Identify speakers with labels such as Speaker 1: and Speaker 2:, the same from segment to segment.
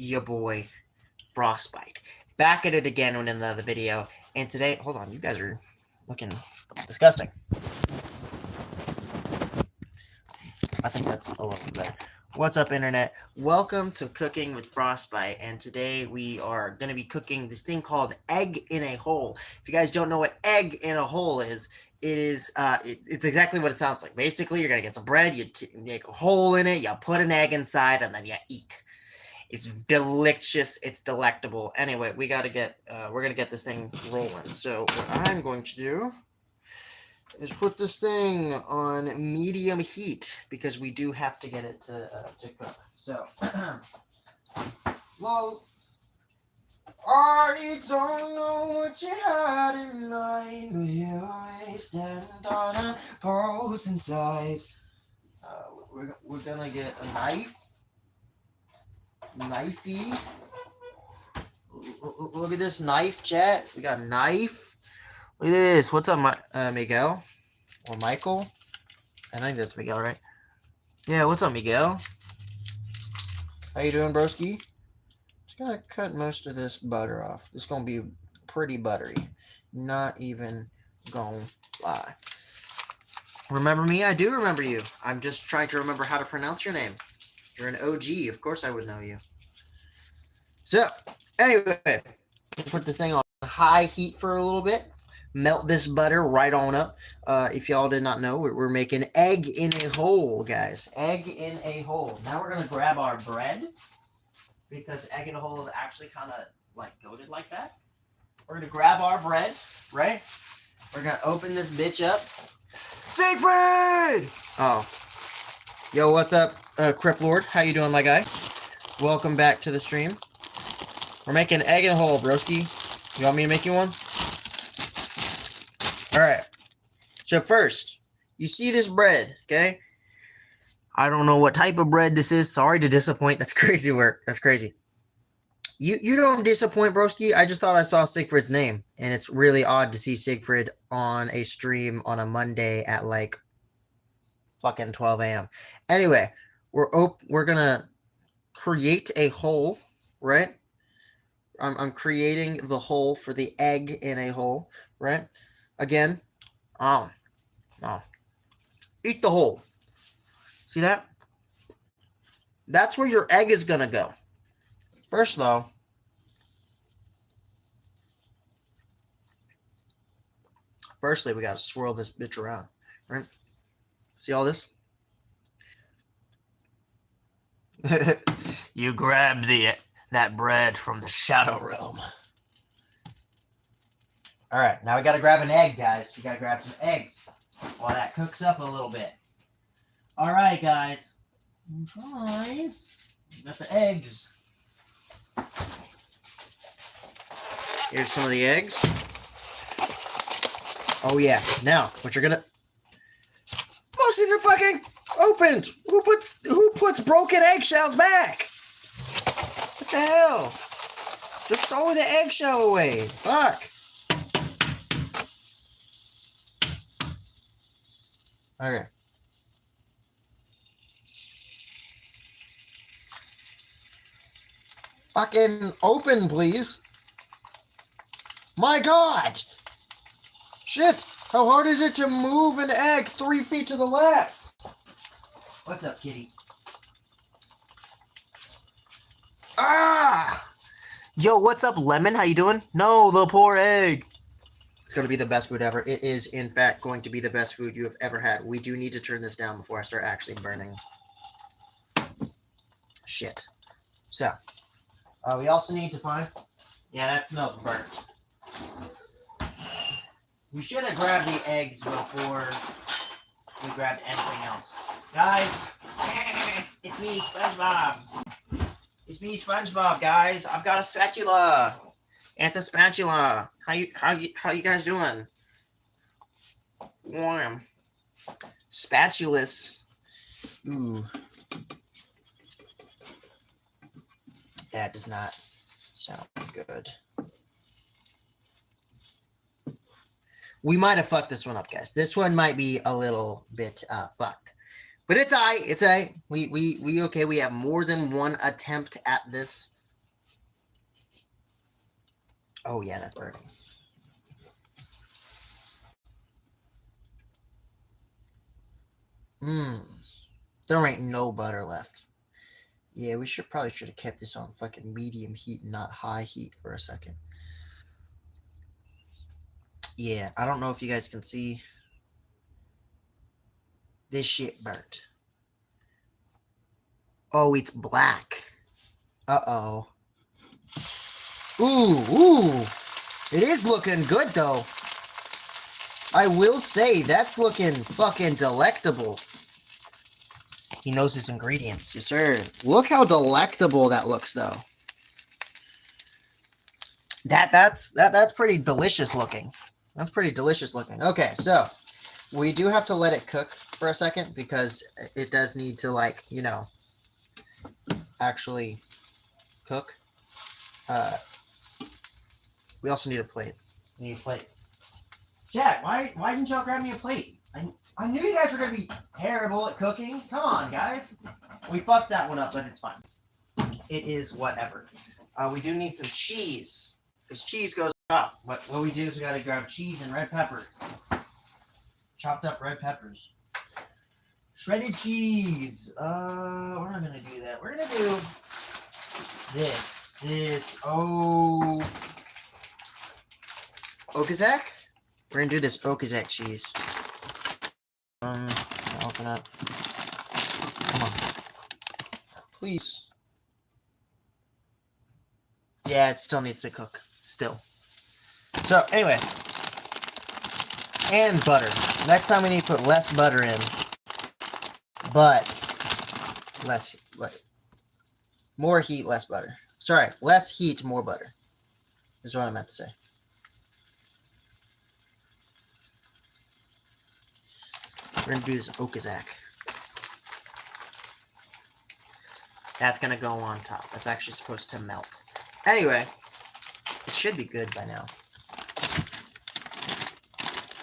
Speaker 1: your boy, Frostbyte. Back at it again with another video. And today, hold on, you guys are looking disgusting. I think that's a little better. What's up, Internet? Welcome to Cooking with Frostbyte. And today we are going to be cooking this thing called egg in a hole. If you guys don't know what egg in a hole is, it's exactly what it sounds like. Basically, you're going to get some bread, you make a hole in it, you put an egg inside, and then you eat. It's delicious. It's delectable. Anyway, we're going to get this thing rolling. So what I'm going to do is put this thing on medium heat because we do have to get it to cook. So, well, I don't know what you had in mind, but here I stand on a opposing sides. We're gonna get a knifey. Look at this knife, chat. We got a knife. Look at this. What's up, Miguel? Or Michael? I think that's Miguel, right? Yeah, what's up, Miguel? How you doing, broski? Just gonna cut most of this butter off. This is gonna be pretty buttery. Not even gonna lie. Remember me? I do remember you. I'm just trying to remember how to pronounce your name. You're an OG. Of course I would know you. So, anyway, put the thing on high heat for a little bit. Melt this butter right on up. If y'all did not know, we're making egg in a hole, guys. Egg in a hole. Now we're going to grab our bread because egg in a hole is actually kind of like goated like that. We're going to grab our bread, right? We're going to open this bitch up. Siegfried! Oh. Yo, what's up, Crip Lord? How you doing, my guy? Welcome back to the stream. We're making egg in a hole, broski. You want me to make you one? Alright, so first, you see this bread, okay? I don't know what type of bread this is. Sorry to disappoint. That's crazy work. That's crazy. You don't disappoint, broski. I just thought I saw Siegfried's name, and it's really odd to see Siegfried on a stream on a Monday at like fucking 12 a.m. Anyway, we're gonna create a hole, right? I'm creating the hole for the egg in a hole, right? Again, eat the hole. See that? That's where your egg is gonna go. First, though, we gotta swirl this bitch around, right? See all this? You grabbed that bread from the shadow realm. All right, now we got to grab an egg, guys. We got to grab some eggs while that cooks up a little bit. All right, guys. Guys, we got the eggs. Here's some of the eggs. Oh, yeah. Now, what you're going to... Most of these are fucking opened. Who puts broken eggshells back? What the hell? Just throw the eggshell away. Fuck. Okay. Fucking open, please. My God. Shit. How hard is it to move an egg 3 feet to the left? What's up, kitty? Ah! Yo, what's up, Lemon? How you doing? No, the poor egg. It's going to be the best food ever. It is, in fact, going to be the best food you have ever had. We do need to turn this down before I start actually burning. Shit. So, we also need to find... Yeah, that smells burnt. We should have grabbed the eggs before we grabbed anything else. Guys, it's me, SpongeBob. It's me, SpongeBob, guys. I've got a spatula. It's a spatula. How you guys doing? Warm. Spatulas. Ooh. That does not sound good. We might have fucked this one up, guys. This one might be a little bit fucked. But it's alright. It's alright. We okay. We have more than one attempt at this. Oh yeah, that's burning. Mmm. There ain't no butter left. Yeah, we probably should have kept this on fucking medium heat and not high heat for a second. Yeah, I don't know if you guys can see. This shit burnt. Oh, it's black. Uh-oh. Ooh. It is looking good, though. I will say, that's looking fucking delectable. He knows his ingredients. Yes, sir. Look how delectable that looks, though. That's pretty delicious looking. That's pretty delicious looking. Okay, so we do have to let it cook for a second because it does need to, like, you know, actually cook. We also need a plate. We need a plate. Jack, why didn't y'all grab me a plate? I knew you guys were gonna be terrible at cooking. Come on, guys. We fucked that one up, but it's fine. It is whatever. We do need some cheese. Because cheese goes up. What we do is we gotta grab cheese and red pepper. Chopped up red peppers. Shredded cheese. We're not gonna do that. We're gonna do this. Okazak? We're gonna do this Okazak cheese. Open up. Come on. Please. Yeah, it still needs to cook. Still. So, anyway. And butter. Next time we need to put less butter in. But more heat, less butter. Sorry, less heat, more butter. Is what I meant to say. We're gonna do this Okazak. That's gonna go on top. That's actually supposed to melt. Anyway, it should be good by now.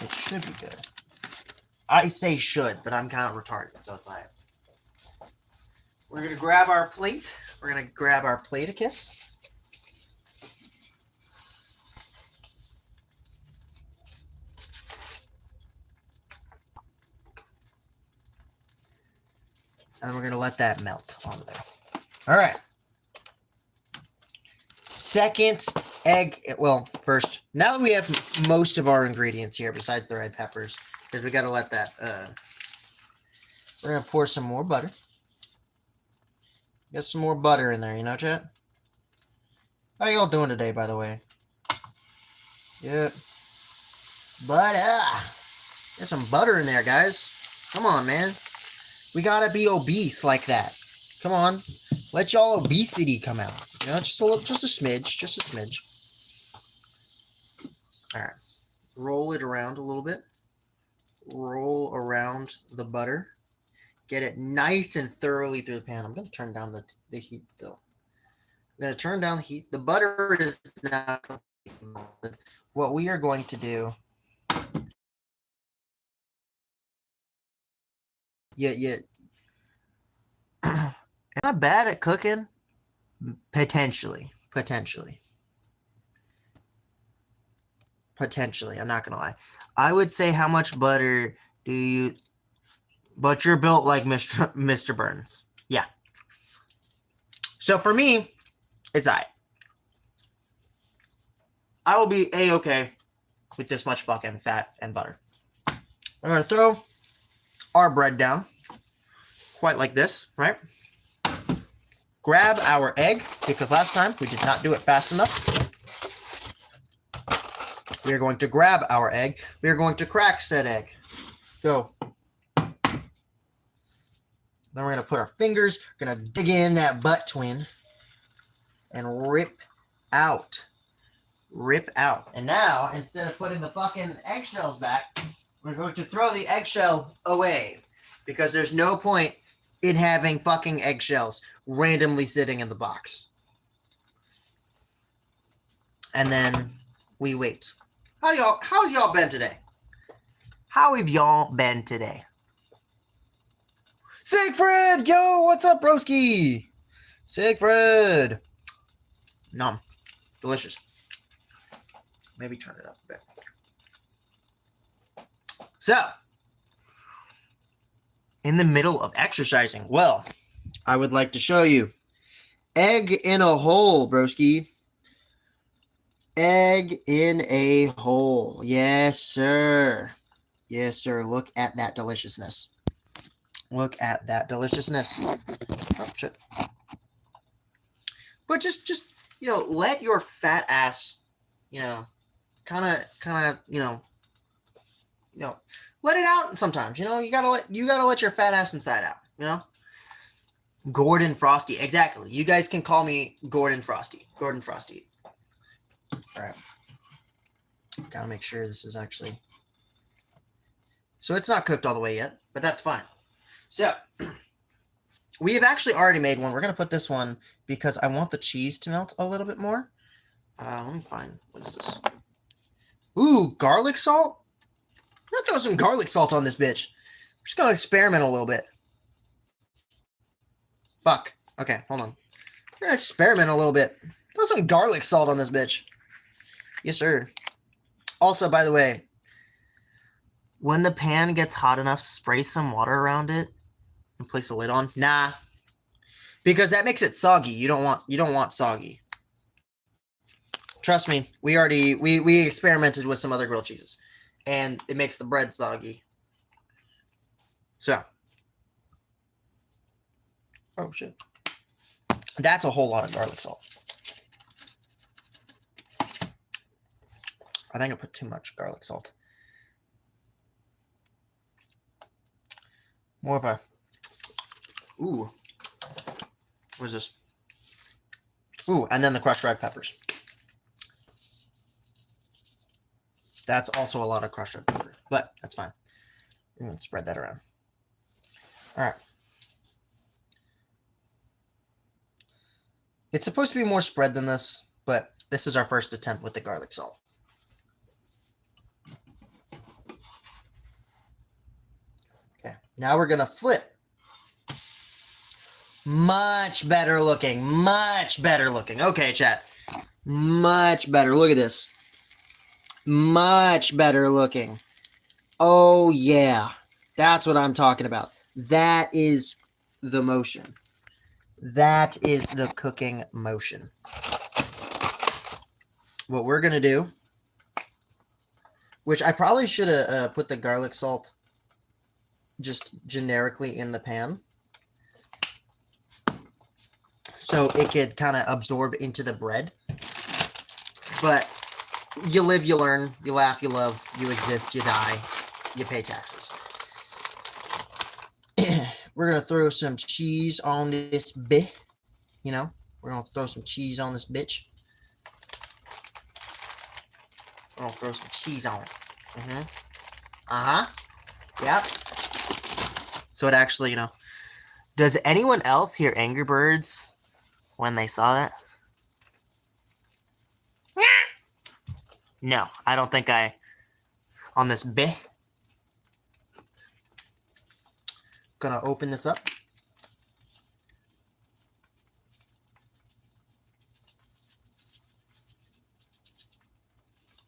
Speaker 1: It should be good. I say should, but I'm kind of retarded, so it's alright. We're gonna grab our plate. We're gonna grab our Platicus. And we're gonna let that melt onto there. Alright. Second egg, well, first, now that we have most of our ingredients here, besides the red peppers, because we gotta let that, we're gonna pour some more butter. Get some more butter in there, you know, chat? How y'all doing today, by the way? Yep. Butter! Get some butter in there, guys. Come on, man. We gotta be obese like that. Come on. Let y'all obesity come out. You know, just a smidge. Just a smidge. Alright. Roll it around a little bit. Roll around the butter. Get it nice and thoroughly through the pan. I'm going to turn down the heat still. I'm going to turn down the heat. The butter is now melted. What we are going to do... Yeah. Am I bad at cooking? Potentially. I'm not gonna lie. I would say, how much butter do you... But you're built like Mr. Burns. Yeah. So for me, it's alright. I will be A-okay with this much fucking fat and butter. We're gonna throw our bread down. Quite like this, right? Grab our egg, because last time we did not do it fast enough. We are going to grab our egg. We are going to crack said egg. Go. Then we're going to put our fingers, we're going to dig in that butt twin and rip out. Rip out. And now, instead of putting the fucking eggshells back, we're going to throw the eggshell away. Because there's no point in having fucking eggshells randomly sitting in the box. And then we wait. How's y'all been today? How have y'all been today? Siegfried! Yo, what's up, broski? Siegfried! Nom. Delicious. Maybe turn it up a bit. So, in the middle of exercising, well, I would like to show you. Egg in a hole, broski. Egg in a hole. Yes, sir. Yes, sir. Look at that deliciousness. Look at that deliciousness. Oh, shit. But just let your fat ass, kind of, let it out sometimes. You gotta let your fat ass inside out. Gordon Frosty, exactly. You guys can call me Gordon Frosty. Gordon Frosty. All right. Gotta make sure this is actually. So it's not cooked all the way yet, but that's fine. So we have actually already made one. We're gonna put this one because I want the cheese to melt a little bit more. Let me find, what is this? Ooh, garlic salt? I'm gonna throw some garlic salt on this bitch. We're just gonna experiment a little bit. Fuck. Okay, hold on. We're gonna experiment a little bit. Throw some garlic salt on this bitch. Yes, sir. Also, by the way, when the pan gets hot enough, spray some water around it and place the lid on. Nah. Because that makes it soggy. You don't want soggy. Trust me, we experimented with some other grilled cheeses, and it makes the bread soggy. So, oh shit, that's a whole lot of garlic salt. I think I put too much garlic salt. More of a, ooh, what is this? Ooh, and then the crushed red peppers. That's also a lot of crushed red pepper, but that's fine. I'm going to spread that around. All right. It's supposed to be more spread than this, but this is our first attempt with the garlic salt. Okay, now we're going to flip. Much better looking. Much better looking. Okay, chat. Much better. Look at this. Much better looking. Oh, yeah. That's what I'm talking about. That is the motion. That is the cooking motion. What we're going to do, which I probably should have put the garlic salt just generically in the pan, so it could kind of absorb into the bread. But you live, you learn, you laugh, you love, you exist, you die, you pay taxes. We're going to throw some cheese on this bitch. We're going to throw some cheese on this bitch. We're going to throw some cheese on it. Yep. So it actually, does anyone else hear Angry Birds when they saw that? No, I don't think on this bit. Gonna open this up.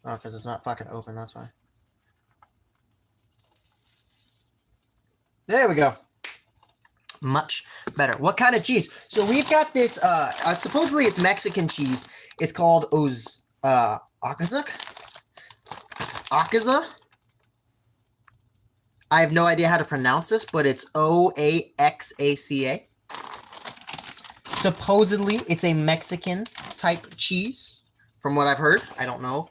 Speaker 1: Oh, because it's not fucking open, that's why. There we go. Much better. What kind of cheese? So we've got this, supposedly it's Mexican cheese. It's called Oaxaca? I have no idea how to pronounce this, but it's Oaxaca. Supposedly, it's a Mexican type cheese, from what I've heard. I don't know.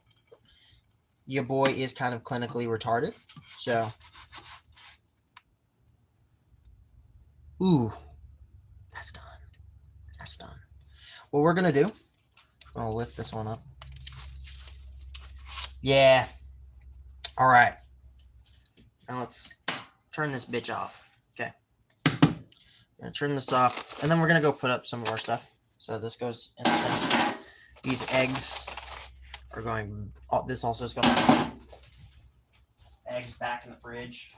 Speaker 1: Your boy is kind of clinically retarded, so. Ooh, that's done. That's done. What we're gonna do, I'm gonna lift this one up. Yeah. All right. Now let's turn this bitch off. Okay. Gonna turn this off, and then we're gonna go put up some more stuff. So this goes in the thing. These eggs are going. Oh, this also is going. Eggs back in the fridge.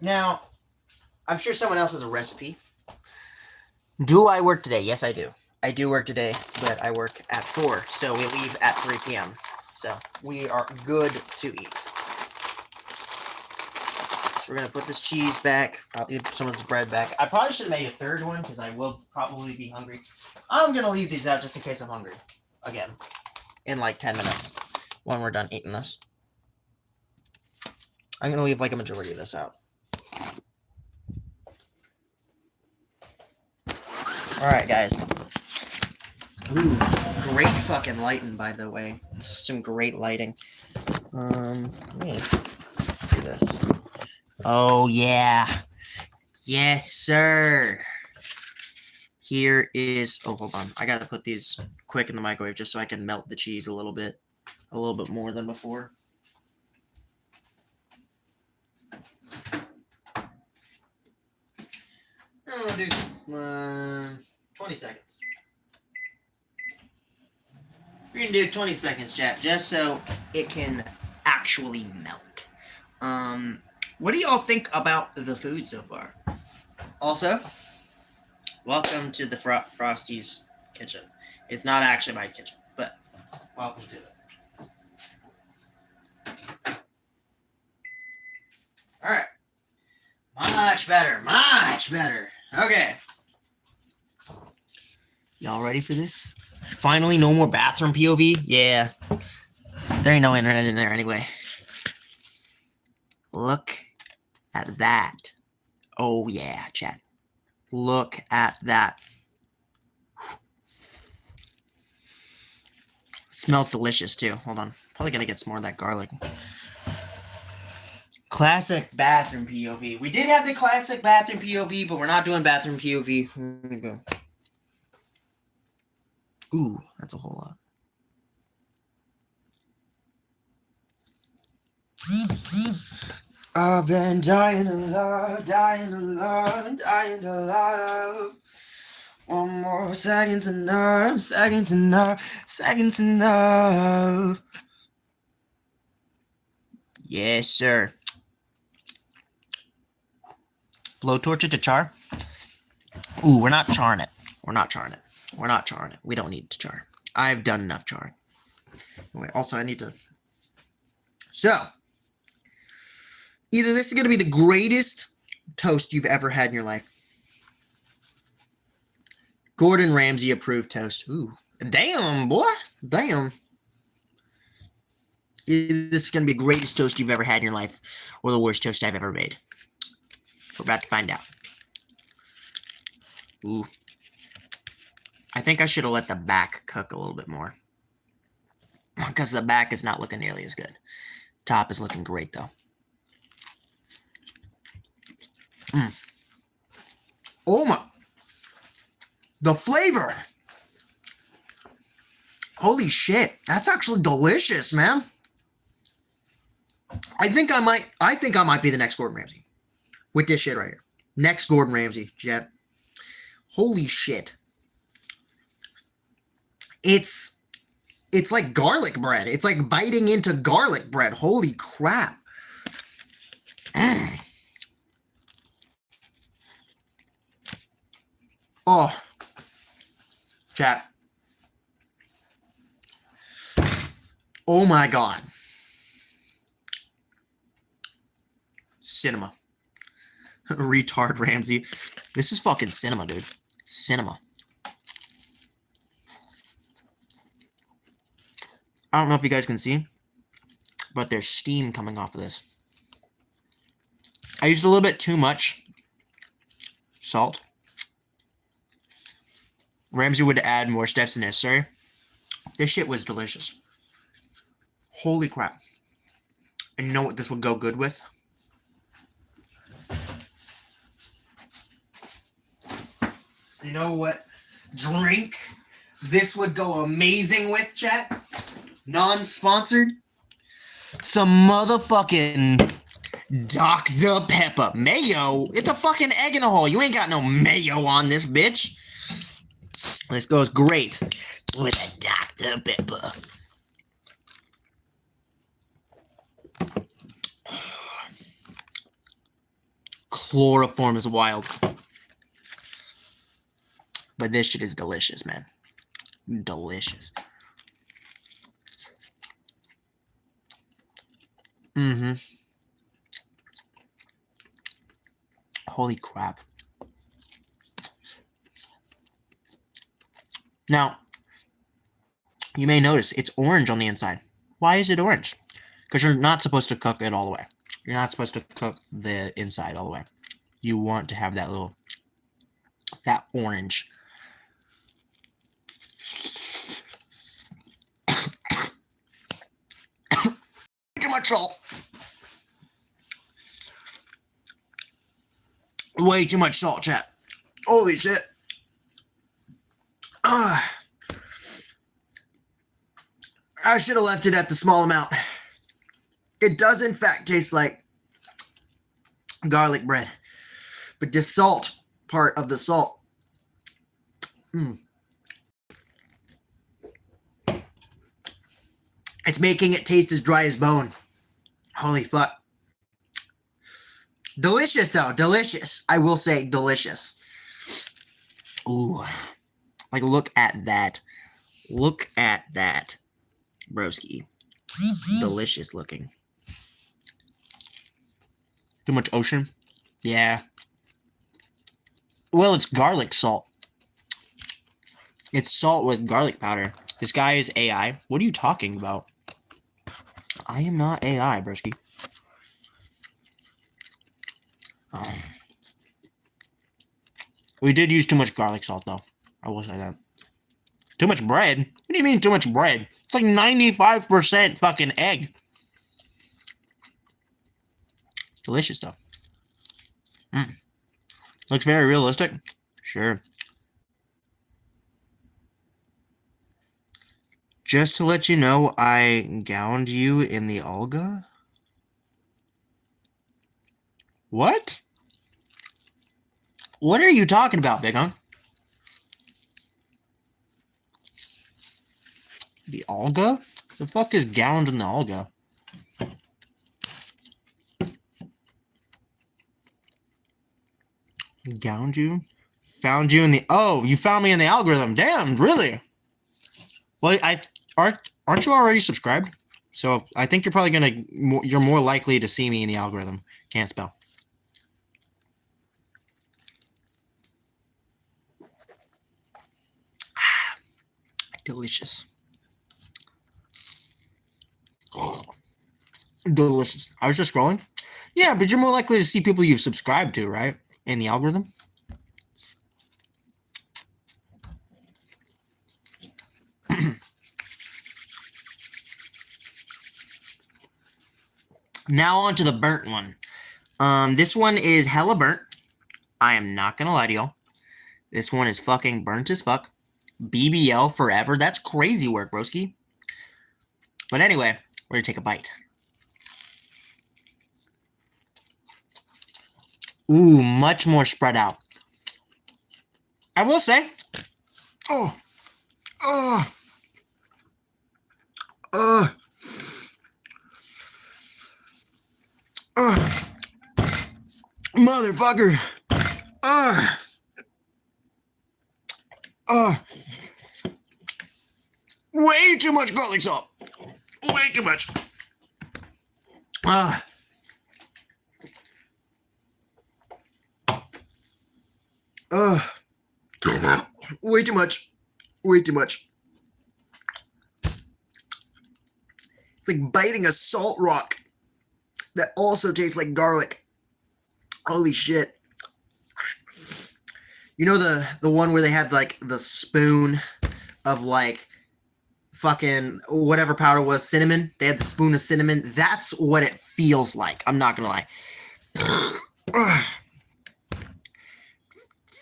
Speaker 1: Now, I'm sure someone else has a recipe. Do I work today? Yes, I do. I do work today, but I work at 4, so we leave at 3 p.m. So we are good to eat. So we're going to put this cheese back, probably put some of this bread back. I probably should have made a third one because I will probably be hungry. I'm going to leave these out just in case I'm hungry. Again, in like 10 minutes when we're done eating this. I'm going to leave like a majority of this out. Alright, guys. Ooh, great fucking lighting, by the way. This is some great lighting. Let me do this. Oh, yeah. Yes, sir. Here is... Oh, hold on. I gotta put these quick in the microwave just so I can melt the cheese a little bit more than before. I'll do 20 seconds. We're gonna do 20 seconds, chat, just so it can actually melt. What do y'all think about the food so far? Also, welcome to the Frosty's kitchen. It's not actually my kitchen, but welcome to it. Alright. Much better. Much better. Okay. Y'all ready for this? Finally, no more bathroom POV? Yeah. There ain't no internet in there anyway. Look at that. Oh, yeah, chat. Look at that. It smells delicious, too. Hold on. Probably gonna get some more of that garlic. Classic bathroom POV. We did have the classic bathroom POV, but we're not doing bathroom POV. Here we go. Ooh, that's a whole lot. I've been dying to love, dying to love, dying to love. One more second's enough, second's enough, second's enough. Yes, sir. Blowtorch it to char. Ooh, we're not charring it. We're not charring it. We're not charring it. We don't need to char. I've done enough charring. Anyway, also, I need to... So, either this is going to be the greatest toast you've ever had in your life. Gordon Ramsay approved toast. Ooh. Damn, boy. Damn. Either this is going to be the greatest toast you've ever had in your life or the worst toast I've ever made. We're about to find out. Ooh. I think I should have let the back cook a little bit more. Because the back is not looking nearly as good. Top is looking great, though. Oh my. The flavor. Holy shit. That's actually delicious, man. I think I might be the next Gordon Ramsay. With this shit right here. Next Gordon Ramsay, Jet. Holy shit. It's like garlic bread. It's like biting into garlic bread. Holy crap. Oh. Chat. Oh my god. Cinema. Retard Ramsay. This is fucking cinema, dude. Cinema. I don't know if you guys can see, but there's steam coming off of this. I used a little bit too much salt. Ramsay would add more steps than necessary. This shit was delicious. Holy crap. And you know what this would go good with? You know what drink this would go amazing with, chat? Non-sponsored? Some motherfucking Dr. Pepper. Mayo? It's a fucking egg in a hole. You ain't got no mayo on this, bitch. This goes great with a Dr. Pepper. chloroform is wild. But this shit is delicious, man. Delicious. Mm-hmm. Holy crap. Now, you may notice it's orange on the inside. Why is it orange? Because you're not supposed to cook it all the way. You're not supposed to cook the inside all the way. You want to have that orange. Too much salt. Way too much salt, chat. Holy shit. I should have left it at the small amount. It does, in fact, taste like garlic bread. But the salt part of the salt. It's making it taste as dry as bone. Holy fuck. Delicious, though. Delicious. I will say delicious. Ooh. Like, look at that. Look at that. Broski. Delicious looking. Too much ocean? Yeah. Well, it's garlic salt. It's salt with garlic powder. This guy is AI. What are you talking about? I am not AI, broski. Oh. We did use too much garlic salt, though. I will say that. Too much bread? What do you mean too much bread? It's like 95% fucking egg. Delicious, though. Looks very realistic. Sure. Just to let you know, I gowned you in the Olga. What? What are you talking about, Big Hunk? The Olga? The fuck is gowned in the Olga? Gowned you? Found you in the... Oh, you found me in the algorithm. Damn, really? Well, aren't you already subscribed? So I think you're probably gonna... You're more likely to see me in the algorithm. Can't spell. Delicious. Oh, delicious. I was just scrolling. Yeah, but you're more likely to see people you've subscribed to, right? In the algorithm. Now on to the burnt one. This one is hella burnt. I am not gonna lie to y'all. This one is fucking burnt as fuck. BBL forever. That's crazy work, broski. But anyway, we're gonna take a bite. Ooh, much more spread out. I will say. Motherfucker. Way too much garlic salt. Way too much. Way too much. Way too much. It's like biting a salt rock that also tastes like garlic. Holy shit. You know the one where they had like the spoon of like fucking whatever powder was, cinnamon? They had the spoon of cinnamon. That's what it feels like. I'm not gonna lie.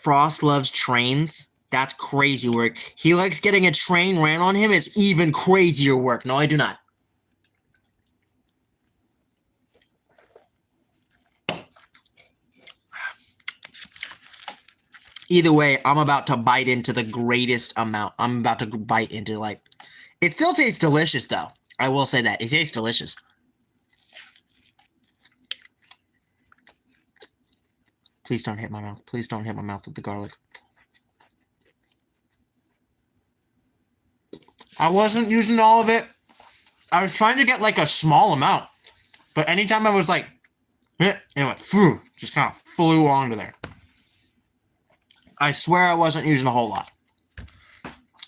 Speaker 1: Frost loves trains. That's crazy work. He likes getting a train ran on him. It's even crazier work. No, I do not. Either way, I'm about to bite into the greatest amount. I'm about to bite into, like... It still tastes delicious, though. I will say that. It tastes delicious. Please don't hit my mouth. Please don't hit my mouth with the garlic. I wasn't using all of it. I was trying to get like a small amount. But anytime I was like, it went through. Just kind of flew onto there. I swear I wasn't using a whole lot.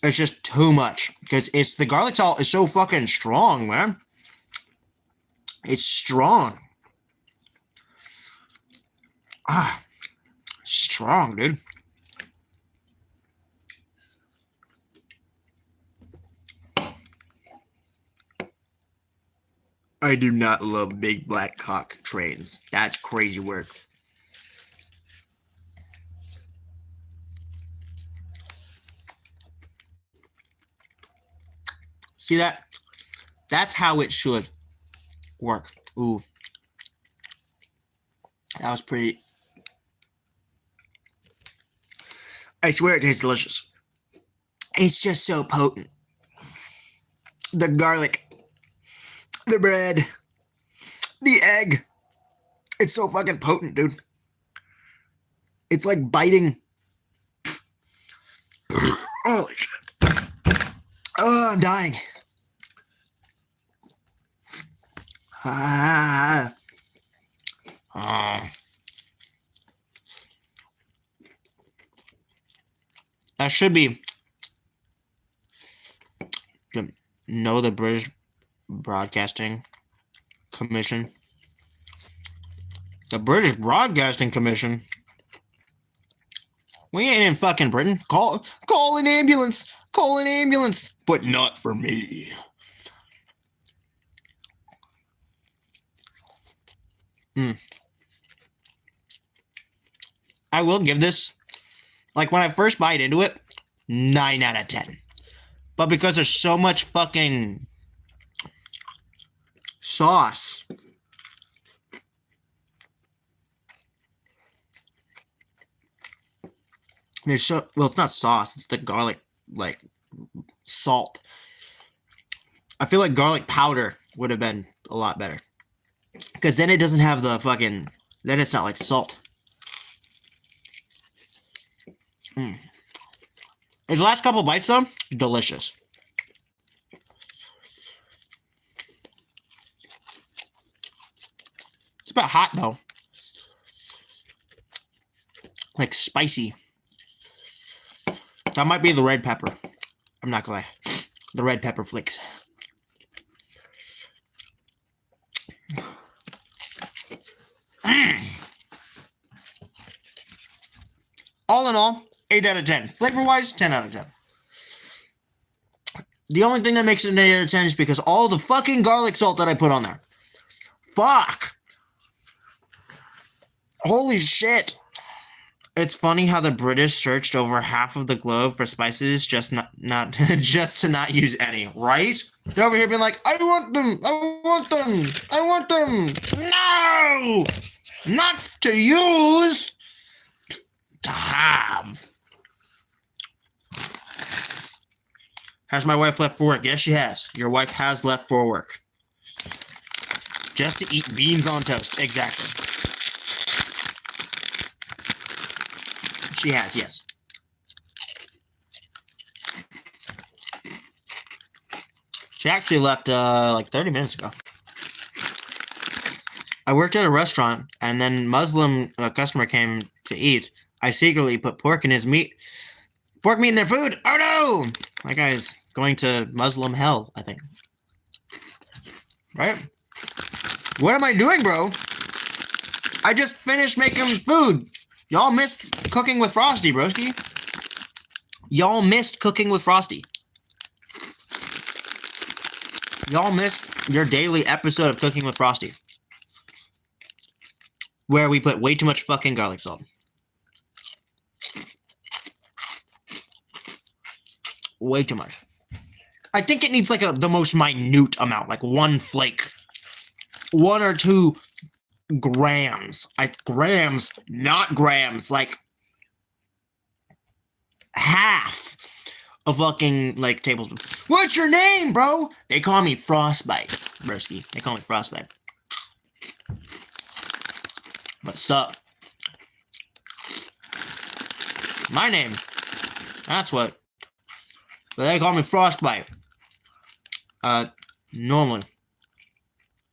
Speaker 1: It's just too much. Because the garlic salt is so fucking strong, man. It's strong. Strong, dude. I do not love big black cock trains. That's crazy work. See that? That's how it should work. Ooh. That was pretty. I swear it tastes delicious. It's just so potent. The garlic. The bread. The egg. It's so fucking potent, dude. It's like biting. Holy shit. Oh, I'm dying. That should be. Know the British Broadcasting Commission. The British Broadcasting Commission? We ain't in fucking Britain. Call an ambulance. Call an ambulance. But not for me. I will give this, like when I first bite into it, 9 out of 10. But because there's so much fucking sauce. There's so, well, it's not sauce, it's the garlic, like, salt. I feel like garlic powder would have been a lot better. Because then it doesn't have the fucking, then it's not like salt. These last couple bites, though, delicious. It's about hot, though. Like, spicy. That might be the red pepper. I'm not gonna lie. The red pepper flakes. All in all, 8 out of 10. Flavor-wise, 10 out of 10. The only thing that makes it an 8 out of 10 is because all the fucking garlic salt that I put on there. Fuck! Holy shit. It's funny how the British searched over half of the globe for spices just not just to not use any, right? They're over here being like, I want them! I want them! I want them! No! Not to use! To have. Has my wife left for work? Yes, she has. Your wife has left for work. Just to eat beans on toast. Exactly. She has, yes. She actually left like 30 minutes ago. I worked at a restaurant, and then Muslim customer came to eat. I secretly put pork in meat in their food. Oh no! That guy's going to Muslim hell, I think. Right? What am I doing, bro? I just finished making food. Y'all missed cooking with Frosty, broski. Y'all missed cooking with Frosty. Y'all missed your daily episode of Cooking with Frosty. Where we put way too much fucking garlic salt. Way too much. I think it needs like the most minute amount, like 1 flake. 1 or 2 grams. Grams, not grams. Like half a fucking like tablespoon. What's your name, bro? They call me Frostbyte, broski. They call me Frostbyte. What's up? My name. That's what. But they call me Frostbyte. Normally.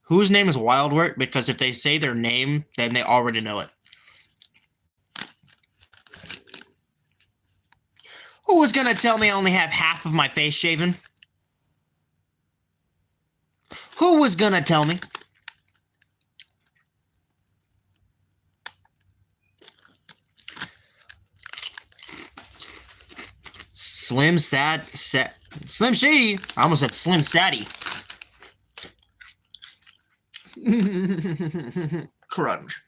Speaker 1: Whose name is Wildwort? Because if they say their name, then they already know it. Who was gonna tell me I only have half of my face shaven? Who was gonna tell me? Slim Shady. I almost said Slim Saddy. Crunch.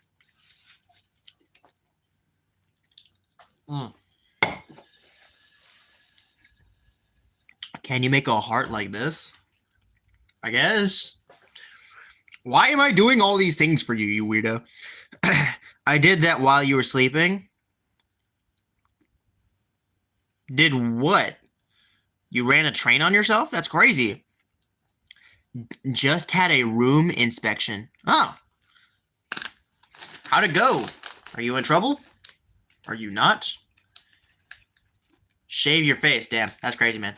Speaker 1: Can you make a heart like this? I guess. Why am I doing all these things for you, you weirdo? I did that while you were sleeping. Did what? You ran a train on yourself? That's crazy. Just had a room inspection. Oh. How'd it go? Are you in trouble? Are you not? Shave your face. Damn, that's crazy, man.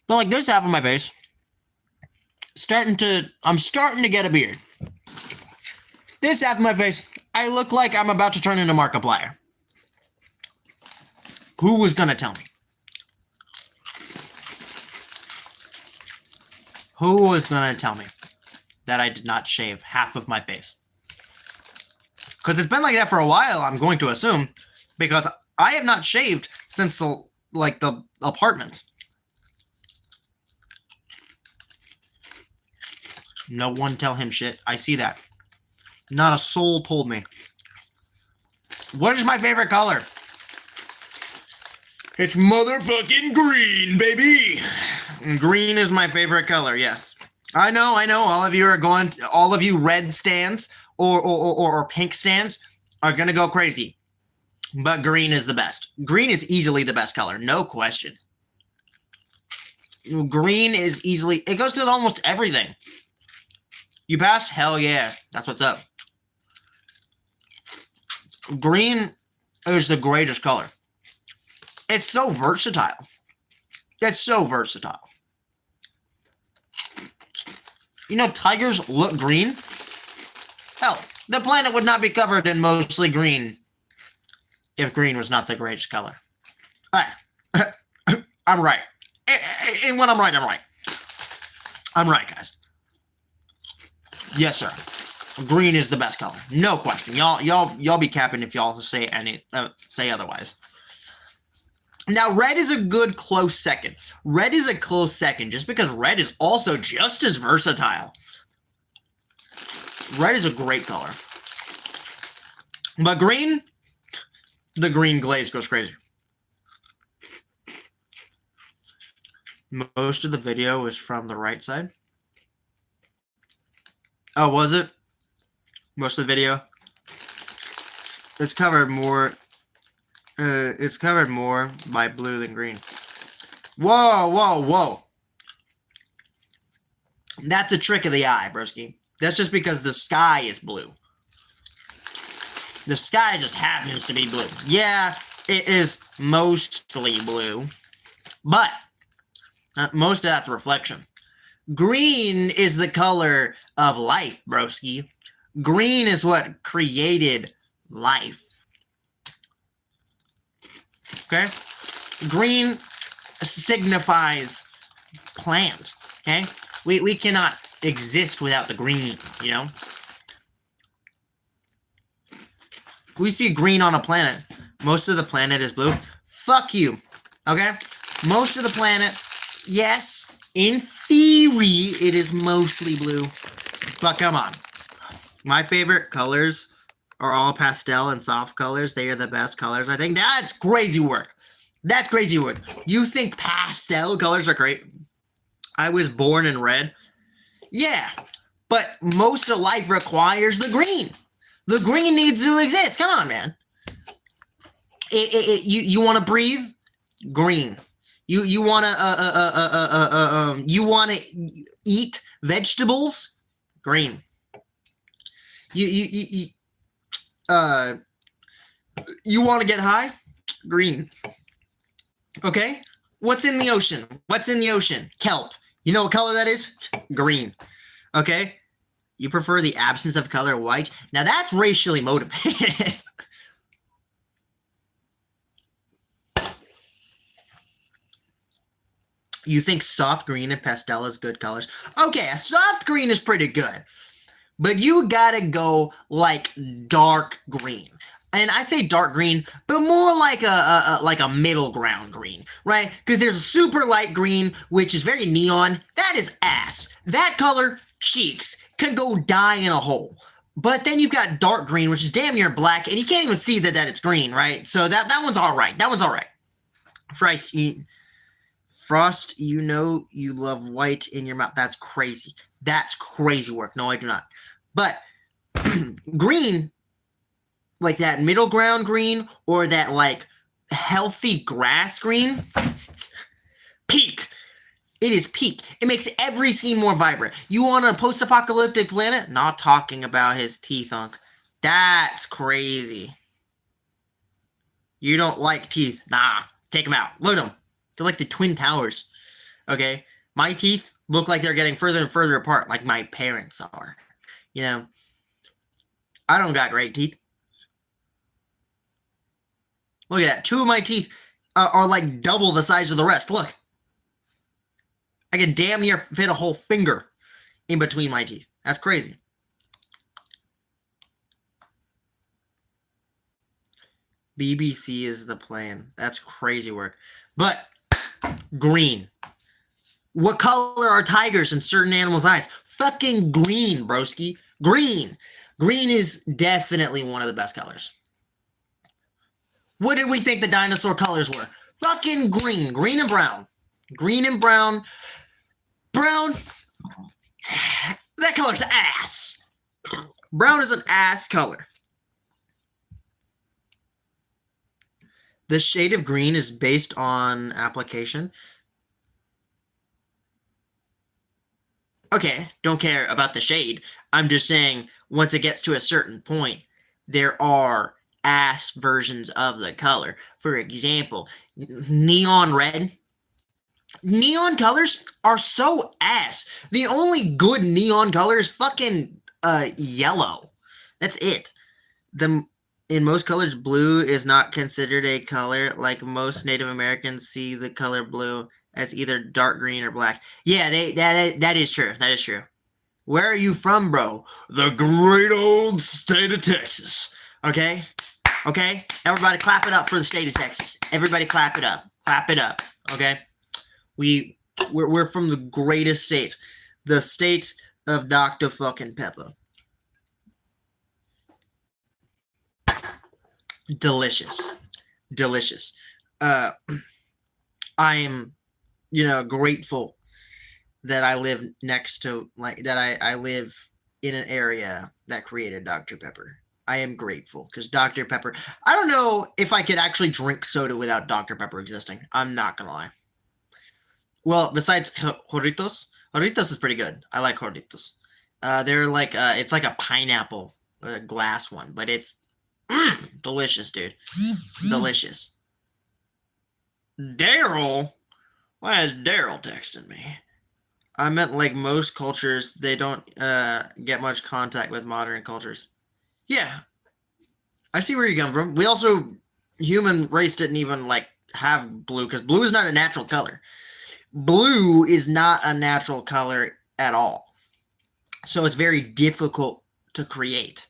Speaker 1: But like this half of my face, I'm starting to get a beard. This half of my face, I look like I'm about to turn into Markiplier. Who was gonna tell me? Who was gonna tell me that I did not shave half of my face? Because it's been like that for a while, I'm going to assume, because I have not shaved since the apartment. No one tell him shit. I see that. Not a soul told me. What is my favorite color? It's motherfucking green, baby. Green is my favorite color, yes. I know. All of you red stands or pink stands are gonna go crazy. But green is the best. Green is easily the best color, no question. Green is easily, it goes to almost everything. You passed? Hell yeah. That's what's up. Green is the greatest color. It's so versatile. It's so versatile. You know, tigers look green. Hell, the planet would not be covered in mostly green if green was not the greatest color. I'm right. And when I'm right, I'm right. I'm right, guys. Yes, sir. Green is the best color. No question. Y'all be capping if y'all say otherwise. Now, red is a good close second. Red is a close second just because red is also just as versatile. Red is a great color. But green, the green glaze goes crazy. Most of the video is from the right side. Oh, was it? Most of the video? It's covered more by blue than green. Whoa. That's a trick of the eye, broski. That's just because the sky is blue. The sky just happens to be blue. Yeah, it is mostly blue. But most of that's reflection. Green is the color of life, broski. Green is what created life. Okay? Green signifies plant. Okay? We cannot exist without the green, you know? We see green on a planet. Most of the planet is blue. Fuck you. Okay? Most of the planet, yes, in theory, it is mostly blue. But come on. My favorite colors are all pastel and soft colors. They are the best colors. I think that's crazy work. That's crazy work. You think pastel colors are great? I was born in red. Yeah, but most of life requires the green. The green needs to exist. Come on, man. You want to breathe? Green. You want to eat vegetables? Green. You want to get high? Green. Okay? What's in the ocean? What's in the ocean? Kelp. You know what color that is? Green. Okay? You prefer the absence of color, white? Now that's racially motivated. You think soft green and pastel is good colors? Okay, a soft green is pretty good. But you gotta go like dark green. And I say dark green, but more like a middle ground green, right? Because there's a super light green, which is very neon. That is ass. That color, cheeks, can go die in a hole. But then you've got dark green, which is damn near black, and you can't even see that it's green, right? So that one's all right. That one's all right. Frost, you know you love white in your mouth. That's crazy. That's crazy work. No, I do not. But green, like that middle ground green or that like healthy grass green, peak. It is peak. It makes every scene more vibrant. You want a post-apocalyptic planet? Not talking about his teeth, Unc. That's crazy. You don't like teeth? Nah, take them out. Look at them. They're like the Twin Towers. Okay? My teeth look like they're getting further and further apart, like my parents are. You know? I don't got great teeth. Look at that. 2 of my teeth are like double the size of the rest. Look. I can damn near fit a whole finger in between my teeth. That's crazy. BBC is the plan. That's crazy work. But green. What color are tigers in certain animals' eyes? Fucking green, broski. Green. Green is definitely one of the best colors. What did we think the dinosaur colors were? Fucking green. Green and brown. Green and brown. Brown. That color's ass. Brown is an ass color. The shade of green is based on application. Okay, don't care about the shade. I'm just saying, once it gets to a certain point, there are ass versions of the color. For example, neon red. Neon colors are so ass. The only good neon color is fucking yellow. That's it. In most colors, blue is not considered a color. Like most Native Americans see the color blue as either dark green or black. Yeah, that is true. That is true. Where are you from, bro? The great old state of Texas. Okay? Okay? Everybody clap it up for the state of Texas. Everybody clap it up. Clap it up. Okay? We're from the greatest state. The state of Dr. fucking Pepper. Delicious. Delicious. I am, grateful that I live next to, I live in an area that created Dr. Pepper. I am grateful because Dr. Pepper, I don't know if I could actually drink soda without Dr. Pepper existing. I'm not going to lie. Well, besides Jorritos is pretty good. I like Jorritos. They're like, it's like a pineapple glass one, but it's delicious, dude. Delicious. Daryl? Why is Daryl texting me? I meant like most cultures, they don't get much contact with modern cultures. Yeah. I see where you come from. We also, human race didn't even like have blue because blue is not a natural color. Blue is not a natural color at all. So it's very difficult to create.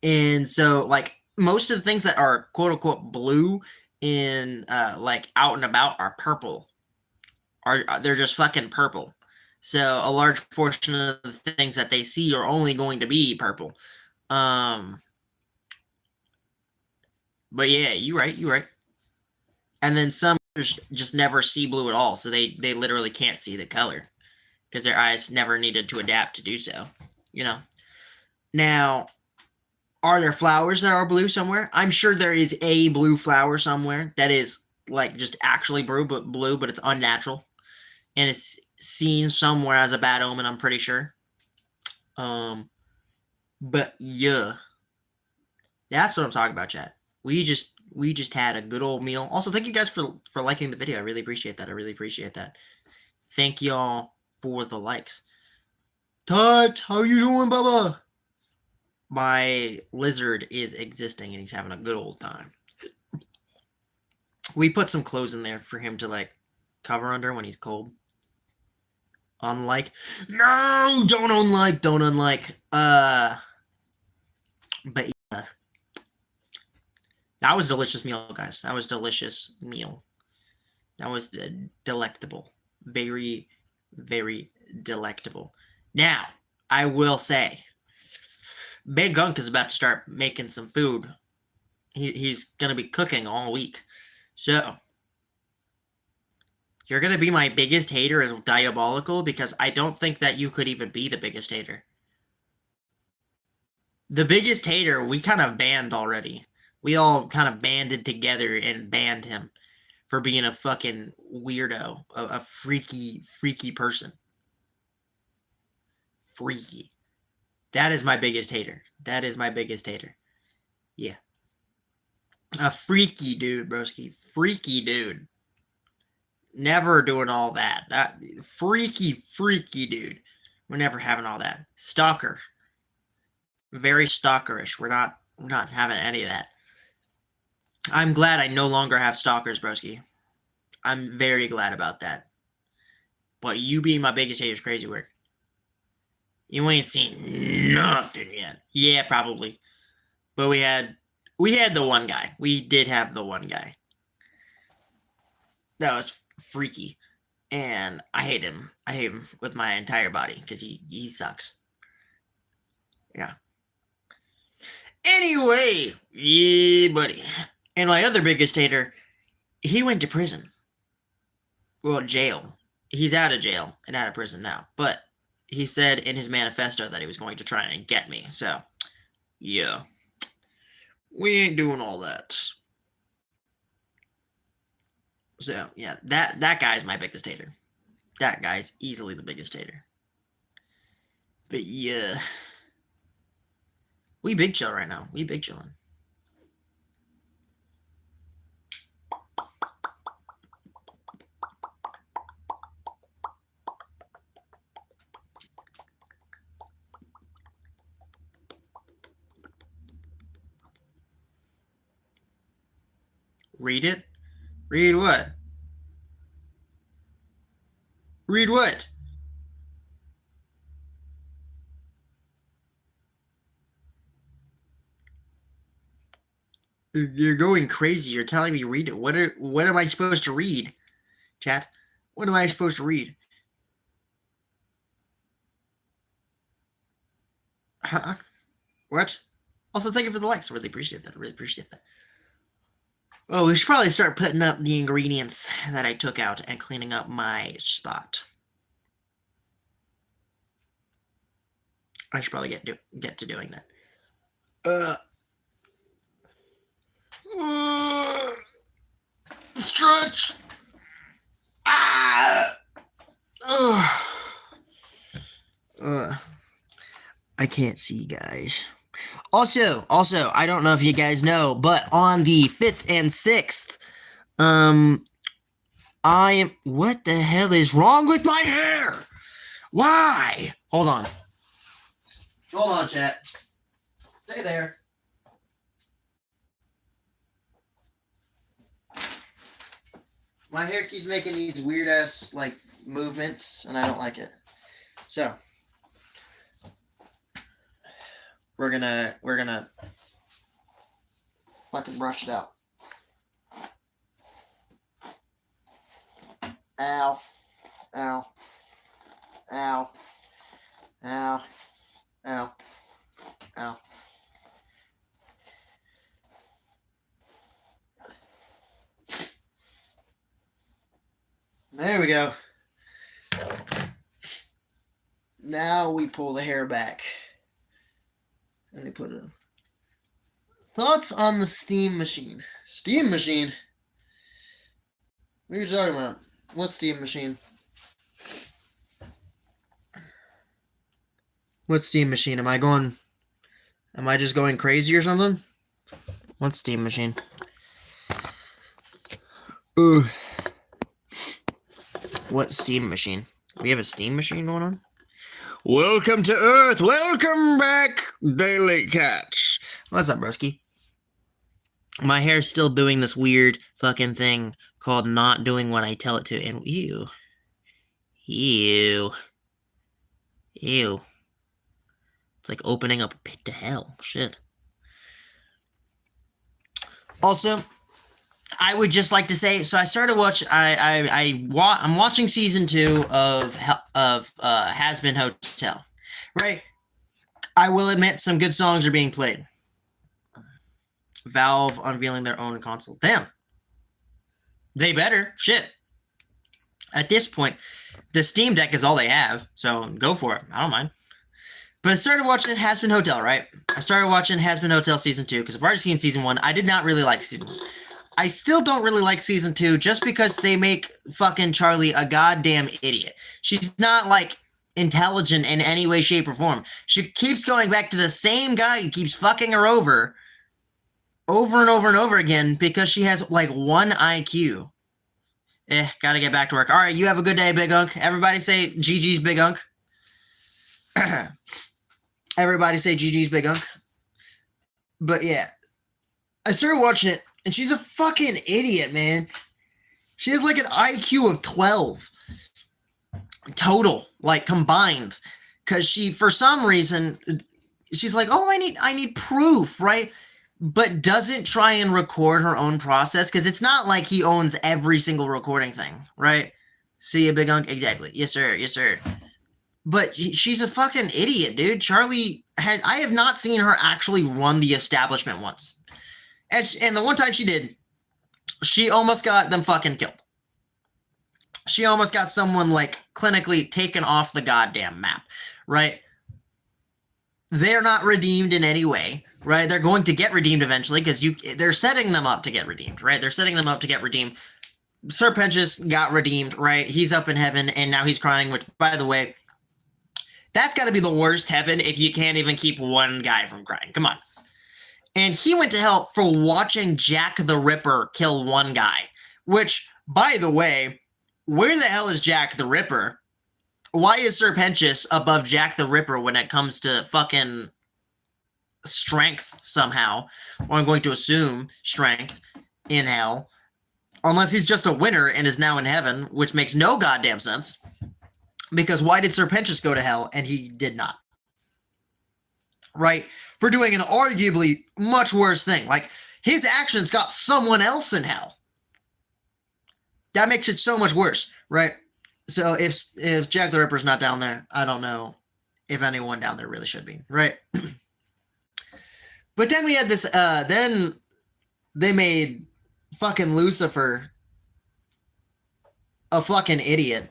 Speaker 1: And so, like, most of the things that are quote-unquote blue in, like, out and about are purple. They're just fucking purple. So a large portion of the things that they see are only going to be purple. But yeah, you're right. And then some just never see blue at all, so they literally can't see the color because their eyes never needed to adapt to do so, Now, are there flowers that are blue somewhere? I'm sure there is a blue flower somewhere that is like just actually blue, but it's unnatural, and it's seen somewhere as a bad omen. I'm pretty sure. But yeah, that's what I'm talking about, chat. We just had a good old meal. Also, thank you guys for liking the video. I really appreciate that. I really appreciate that. Thank y'all for the likes. Tut, how you doing, Bubba? My lizard is existing and he's having a good old time. We put some clothes in there for him to like cover under when he's cold. Unlike, no, don't unlike. But yeah, that was a delicious meal, guys. That was a delicious meal. That was delectable. Very, very delectable. Now, I will say, Big Gunk is about to start making some food. He's going to be cooking all week. So, you're going to be my biggest hater as diabolical because I don't think that you could even be the biggest hater. The biggest hater, we kind of banned already. We all kind of banded together and banned him for being a fucking weirdo, a freaky person. Freaky. That is my biggest hater. That is my biggest hater. Yeah. A freaky dude, broski. Freaky dude. Never doing all that. Freaky dude. We're never having all that. Stalker. Very stalkerish. We're not having any of that. I'm glad I no longer have stalkers, broski. I'm very glad about that. But you being my biggest hater is crazy work. You ain't seen nothing yet. Yeah, probably. But we had the one guy. We did have the one guy. That was freaky. And I hate him. I hate him with my entire body because he sucks. Yeah. Anyway, yeah, buddy. And my other biggest hater, he went to prison. Well, jail. He's out of jail and out of prison now. But he said in his manifesto that he was going to try and get me. So, yeah. We ain't doing all that. So, yeah, that guy's my biggest hater. That guy's easily the biggest hater. But, yeah. We big chill right now. We big chillin'. Read it? Read what? Read what? You're going crazy. You're telling me read it. What am I supposed to read? Chat? What am I supposed to read? Huh? What? Also, thank you for the likes. I really appreciate that. I really appreciate that. Oh, we should probably start putting up the ingredients that I took out and cleaning up my spot. I should probably get to doing that. Stretch. Ah. I can't see, guys. Also, I don't know if you guys know, but on the 5th and 6th, what the hell is wrong with my hair? Why? Hold on, chat. Stay there. My hair keeps making these weird ass like movements, and I don't like it. So we're gonna fucking brush it out. Ow. Ow. Ow. Ow. Ow. Ow. There we go. Now we pull the hair back. And they put it in. Thoughts on the steam machine? Steam machine? What are you talking about? What steam machine? What Steam Machine? Am I just going crazy or something? What Steam Machine? Ooh. What Steam Machine? We have a Steam Machine going on? Welcome to Earth! Welcome back, Daily Cats! What's up, broski? My hair's still doing this weird fucking thing called not doing what I tell it to, and ew. Ew. Ew. It's like opening up a pit to hell. Shit. Also, I would just like to say, so I started I'm watching season 2 of Has Been Hotel, right? I will admit some good songs are being played. Valve unveiling their own console. Damn. They better. Shit. At this point, the Steam Deck is all they have, so go for it. I don't mind. But I started watching Has Been Hotel, right? I started watching Has Been Hotel Season 2, because I've already seen Season 1. I did not really like Season 1. I still don't really like Season 2, just because they make fucking Charlie a goddamn idiot. She's not, like, intelligent in any way, shape, or form. She keeps going back to the same guy who keeps fucking her over and over and over again, because she has, like, 1 IQ. Gotta get back to work. Alright, you have a good day, Big Unk. Everybody say GG's Big Unk. Everybody say GG's Big Unk. But yeah, I started watching it, and she's a fucking idiot, man. She has like an IQ of 12. Total, like combined. Because she, for some reason, she's like, oh, I need proof, right? But doesn't try and record her own process, because it's not like he owns every single recording thing, right? See ya, Big Unk? Exactly. Yes, sir. Yes, sir. But she's a fucking idiot, dude. Charlie I have not seen her actually run the establishment once. And the one time she did, she almost got them fucking killed. She almost got someone, like, clinically taken off the goddamn map, right? They're not redeemed in any way, right? They're going to get redeemed eventually, because they're setting them up to get redeemed, right? They're setting them up to get redeemed. Sir Pentious got redeemed, right? He's up in heaven, and now he's crying, which, by the way, that's got to be the worst heaven if you can't even keep one guy from crying. Come on. And he went to hell for watching Jack the Ripper kill one guy. Which, by the way, where the hell is Jack the Ripper? Why is Sir Pentious above Jack the Ripper when it comes to fucking strength somehow? Or I'm going to assume strength in hell. Unless he's just a winner and is now in heaven, which makes no goddamn sense. Because why did Sir Pentious go to hell and he did not? Right? For doing an arguably much worse thing. Like, his actions got someone else in hell. That makes it so much worse, right? So if Jack the Ripper's not down there, I don't know if anyone down there really should be, right? But then we had this, then they made fucking Lucifer a fucking idiot.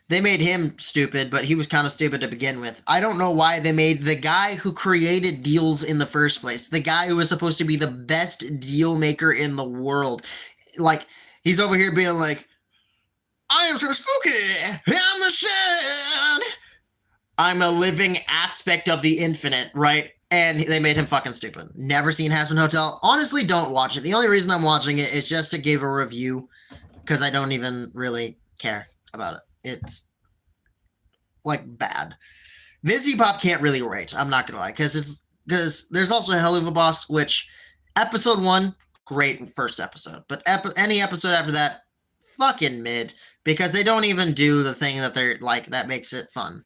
Speaker 1: They made him stupid, but he was kind of stupid to begin with. I don't know why they made the guy who created deals in the first place, the guy who was supposed to be the best deal maker in the world. Like, he's over here being like, I am so spooky, I'm the shit. I'm a living aspect of the infinite, right? And they made him fucking stupid. Never seen Has Been Hotel. Honestly, don't watch it. The only reason I'm watching it is just to give a review, because I don't even really care about it. It's, like, bad. Vizzy Pop can't really rate, I'm not gonna lie, because there's also Helluva Boss, which, episode 1, great first episode, but any episode after that, fucking mid, because they don't even do the thing that they're, like, that makes it fun.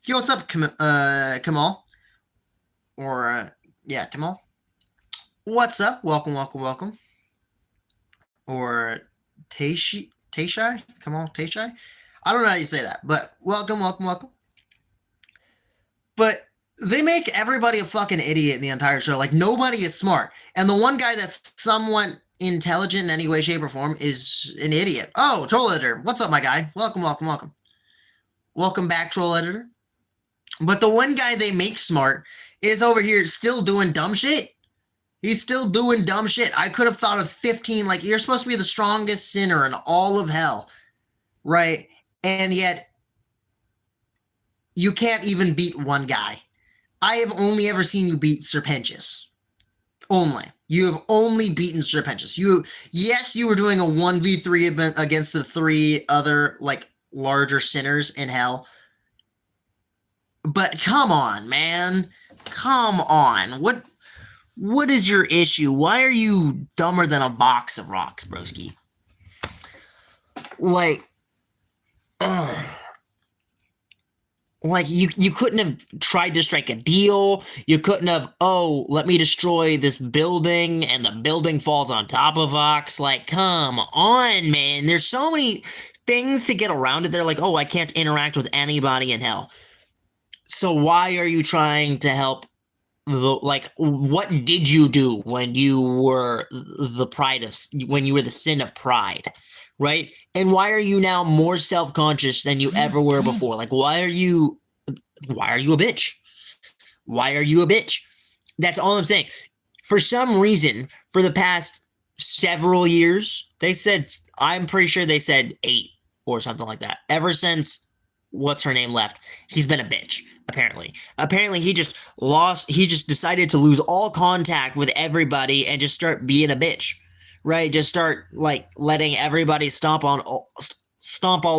Speaker 1: Yo, what's up, Kamal? Or, yeah, Kamal? What's up? Welcome, welcome, welcome. Or, Tashai? Kamal Tashai? I don't know how you say that, but welcome, welcome, welcome. But they make everybody a fucking idiot in the entire show. Like, nobody is smart. And the one guy that's somewhat intelligent in any way, shape, or form is an idiot. Oh, Troll Editor. What's up, my guy? Welcome, welcome, welcome. Welcome back, Troll Editor. But the one guy they make smart is over here still doing dumb shit. He's still doing dumb shit. I could have thought of 15, like, you're supposed to be the strongest sinner in all of hell, right? And yet,
Speaker 2: you can't even beat one guy. I have only ever seen you beat Serpentius. Only. You have only beaten Serpentius. Yes, you were doing a 1v3 against the 3 other, like, larger sinners in hell. But come on, man. Come on. What is your issue? Why are you dumber than a box of rocks, broski? Like, you couldn't have tried to strike a deal. You couldn't have, oh, let me destroy this building and the building falls on top of Vox. Like, come on, man. There's so many things to get around it. They're like, oh, I can't interact with anybody in hell. So why are you trying to help? What did you do when you were when you were the sin of pride, right? And why are you now more self-conscious than you ever were before? Like, why are you a bitch? Why are you a bitch? That's all I'm saying. For some reason, for the past several years, I'm pretty sure they said 8 or something like that. Ever since what's her name left, he's been a bitch. Apparently he just decided to lose all contact with everybody and just start being a bitch, right? Just start, like, letting everybody stomp all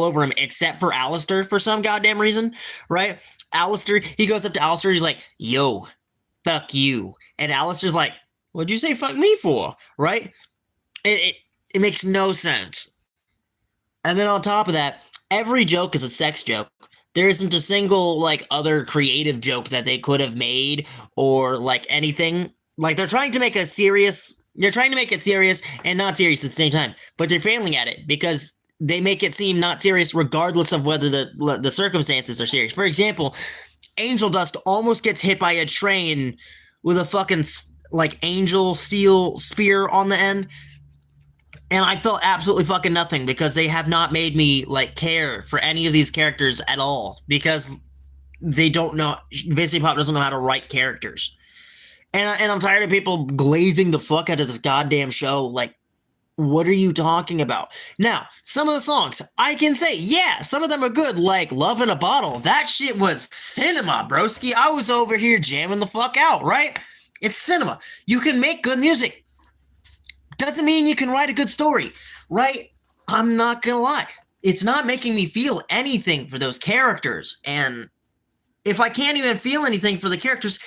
Speaker 2: over him except for Alistair for some goddamn reason, right? Alistair, he goes up to Alistair, he's like, yo, fuck you. And Alistair's like, what'd you say fuck me for, right? It makes no sense. And then on top of that, every joke is a sex joke. There isn't a single, like, other creative joke that they could have made or, like, anything. Like, they're trying to make it serious and not serious at the same time. But they're failing at it because they make it seem not serious regardless of whether the circumstances are serious. For example, Angel Dust almost gets hit by a train with a fucking, like, angel steel spear on the end. And I felt absolutely fucking nothing because they have not made me, like, care for any of these characters at all because they don't know, Disney Pop doesn't know how to write characters. And I'm tired of people glazing the fuck out of this goddamn show. Like, what are you talking about? Now, some of the songs, I can say, yeah, some of them are good, like Love in a Bottle. That shit was cinema, broski. I was over here jamming the fuck out, right? It's cinema. You can make good music. Doesn't mean you can write a good story, right? I'm not gonna lie. It's not making me feel anything for those characters. And if I can't even feel anything for the characters,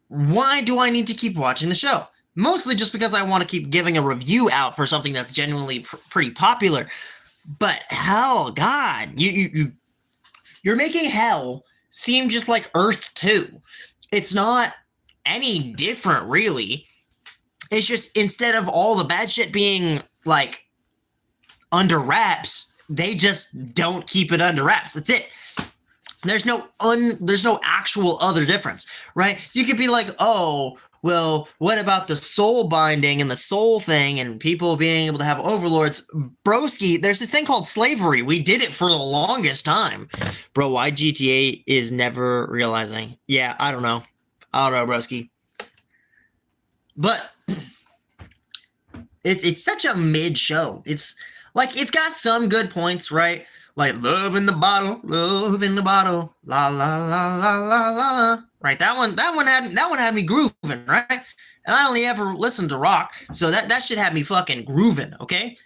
Speaker 2: why do I need to keep watching the show? Mostly just because I want to keep giving a review out for something that's genuinely pretty popular. But hell, God, you're making hell seem just like Earth 2. It's not any different, really. It's just, instead of all the bad shit being, like, under wraps, they just don't keep it under wraps. That's it. There's no actual other difference, right? You could be like, oh, well, what about the soul binding and the soul thing and people being able to have overlords? Broski, there's this thing called slavery. We did it for the longest time. Bro, why GTA is never realizing? Yeah, I don't know, broski. But it's such a mid show. It's like, it's got some good points, right? Like, love in the bottle, la la la la la la. Right, that one had me grooving, right? And I only ever listened to rock, so that shit had me fucking grooving, okay?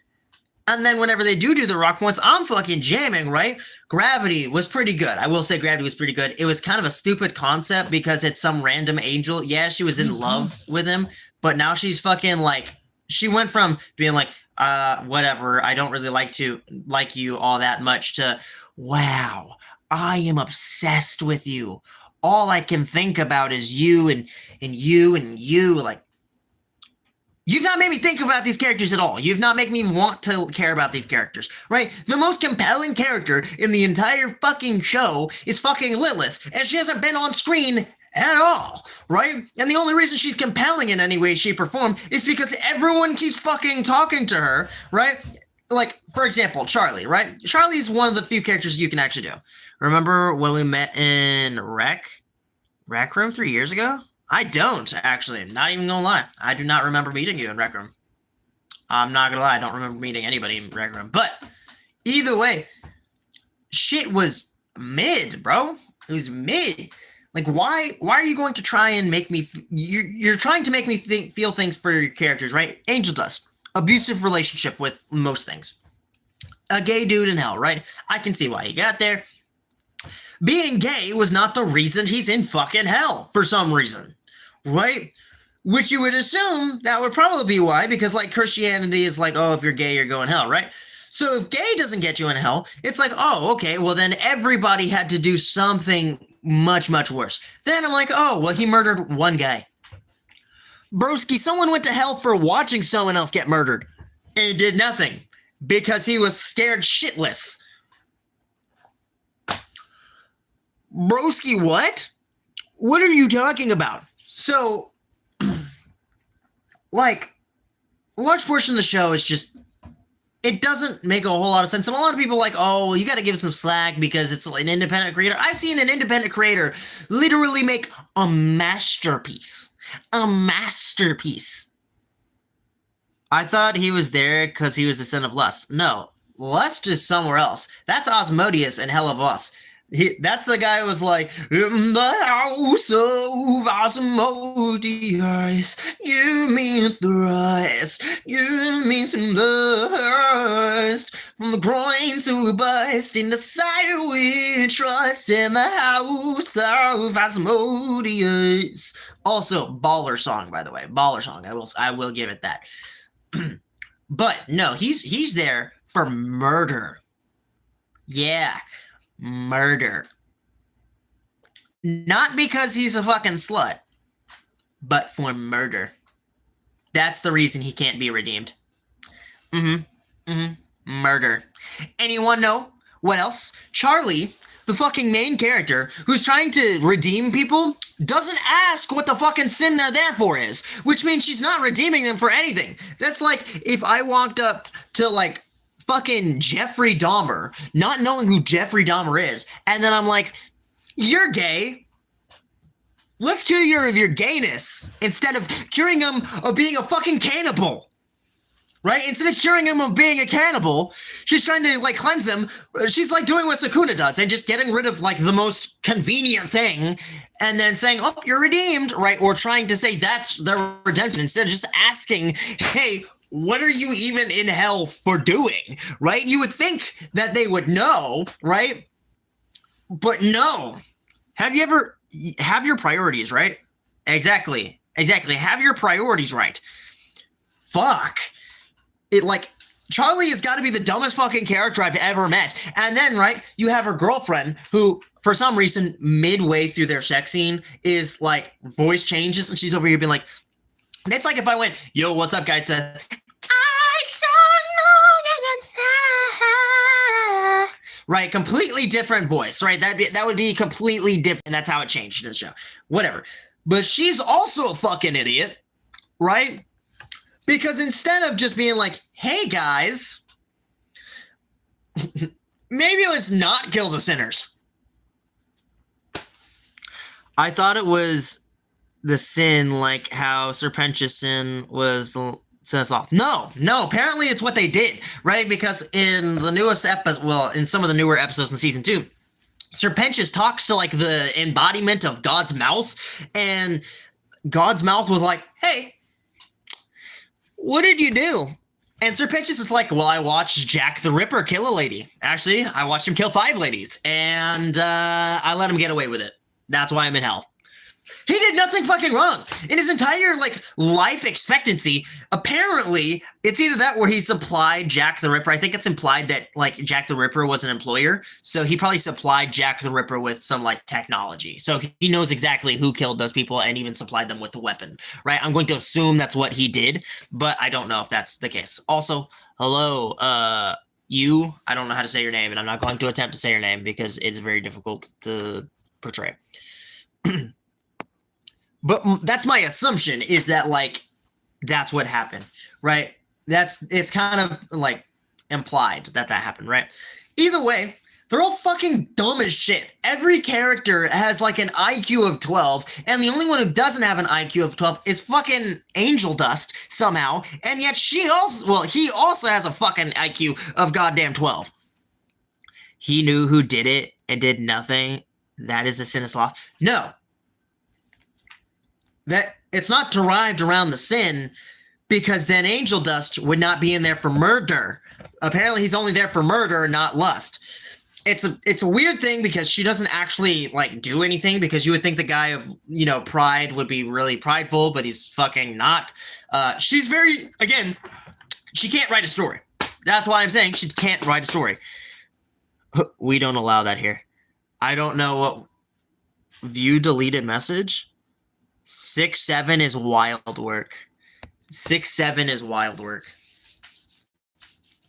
Speaker 2: And then whenever they do the rock points, I'm fucking jamming, right? Gravity was pretty good. I will say Gravity was pretty good. It was kind of a stupid concept because it's some random angel. Yeah, she was in love with him, but now she's fucking, like, she went from being like, whatever, I don't really like you all that much, to, wow, I am obsessed with you. All I can think about is you and you and you. Like, you've not made me think about these characters at all. You've not made me want to care about these characters, right? The most compelling character in the entire fucking show is fucking Lilith, and she hasn't been on screen at all, right? And the only reason she's compelling in any way, shape, or form is because everyone keeps fucking talking to her, right? Like, for example, Charlie, right? Charlie's one of the few characters you can actually do. Remember when we met in Rec Room 3 years ago? I don't, actually. Not even gonna lie. I do not remember meeting you in Rec Room. I'm not gonna lie. I don't remember meeting anybody in Rec Room. But either way, shit was mid, bro. who's mid. Like, why are you going to try and make me? You're trying to make me feel things for your characters, right? Angel Dust, abusive relationship with most things. A gay dude in hell, right? I can see why he got there. Being gay was not the reason he's in fucking hell for some reason, right? Which you would assume that would probably be why, because like Christianity is like, oh, if you're gay, you're going hell, right? So if gay doesn't get you in hell, it's like, oh, okay, well then everybody had to do something much, much worse. Then I'm like, oh, well, he murdered one guy. Broski, someone went to hell for watching someone else get murdered and did nothing because he was scared shitless. Broski, what? What are you talking about? So, like, a large portion of the show is just, it doesn't make a whole lot of sense. And a lot of people are like, oh, well, you got to give it some slack because it's an independent creator. I've seen an independent creator literally make a masterpiece. A masterpiece. I thought he was there because he was the son of Lust. No, Lust is somewhere else. That's Osmodeus and Hell of Us. That's the guy who was like, in the house of Osmodeus, give me a thrust, give me some lust, from the groin to the bust, in the side we trust, in the house of Osmodeus. Also, baller song, by the way, baller song. I will give it that. But no, he's there for murder. Yeah. Murder. Not because he's a fucking slut, but for murder. That's the reason he can't be redeemed. Murder. Anyone know what else? Charlie, the fucking main character, who's trying to redeem people, doesn't ask what the fucking sin they're there for is, which means she's not redeeming them for anything. That's like if I walked up to, like, fucking Jeffrey Dahmer, not knowing who Jeffrey Dahmer is, and then I'm like, you're gay. Let's cure you of your gayness instead of curing him of being a fucking cannibal. Right? Instead of curing him of being a cannibal, she's trying to, like, cleanse him. She's, like, doing what Sukuna does and just getting rid of, like, the most convenient thing and then saying, oh, you're redeemed, right? Or trying to say that's the redemption instead of just asking, hey, what are you even in hell for doing, right? You would think that they would know, right? But no. Have your priorities, right? Exactly. Have your priorities right. Fuck. It, like, Charlie has got to be the dumbest fucking character I've ever met. And then, right, you have her girlfriend who, for some reason, midway through their sex scene is, like, voice changes and she's over here being like, it's like if I went, yo, what's up, guys? I don't know. Right, completely different voice, right? That would be completely different. That's how it changed in the show. Whatever. But she's also a fucking idiot, right? Because instead of just being like, hey, guys, maybe let's not kill the sinners. I thought it was the sin, like how Serpentious sin was the sin us off. No, apparently it's what they did, right? Because in the newest episode, well, in some of the newer episodes in season 2, Serpentious talks to, like, the embodiment of God's mouth, and God's mouth was like, hey, what did you do? And Serpentious is like, well, I watched Jack the Ripper kill a lady. Actually, I watched him kill 5 ladies, and I let him get away with it. That's why I'm in hell. He did nothing fucking wrong. In his entire, like, life expectancy, apparently, it's either that or he supplied Jack the Ripper. I think it's implied that, like, Jack the Ripper was an employer, so he probably supplied Jack the Ripper with some, like, technology. So he knows exactly who killed those people and even supplied them with the weapon, right? I'm going to assume that's what he did, but I don't know if that's the case. Also, hello, I don't know how to say your name, and I'm not going to attempt to say your name because it's very difficult to portray. But that's my assumption, is that, like, that's what happened, right? It's kind of, like, implied that happened, right? Either way, they're all fucking dumb as shit. Every character has, like, an IQ of 12, and the only one who doesn't have an IQ of 12 is fucking Angel Dust, somehow, and yet he also has a fucking IQ of goddamn 12. He knew who did it and did nothing. That is a sin of sloth. No. That it's not derived around the sin, because then angel dust would not be in there for murder. Apparently he's only there for murder, not lust. It's a weird thing because she doesn't actually like do anything, because you would think the guy of, you know, pride would be really prideful, but he's fucking not. She's very, again, she can't write a story. That's why I'm saying she can't write a story. We don't allow that here. I don't know what view deleted message. 6-7 is wild work. 6-7 is wild work.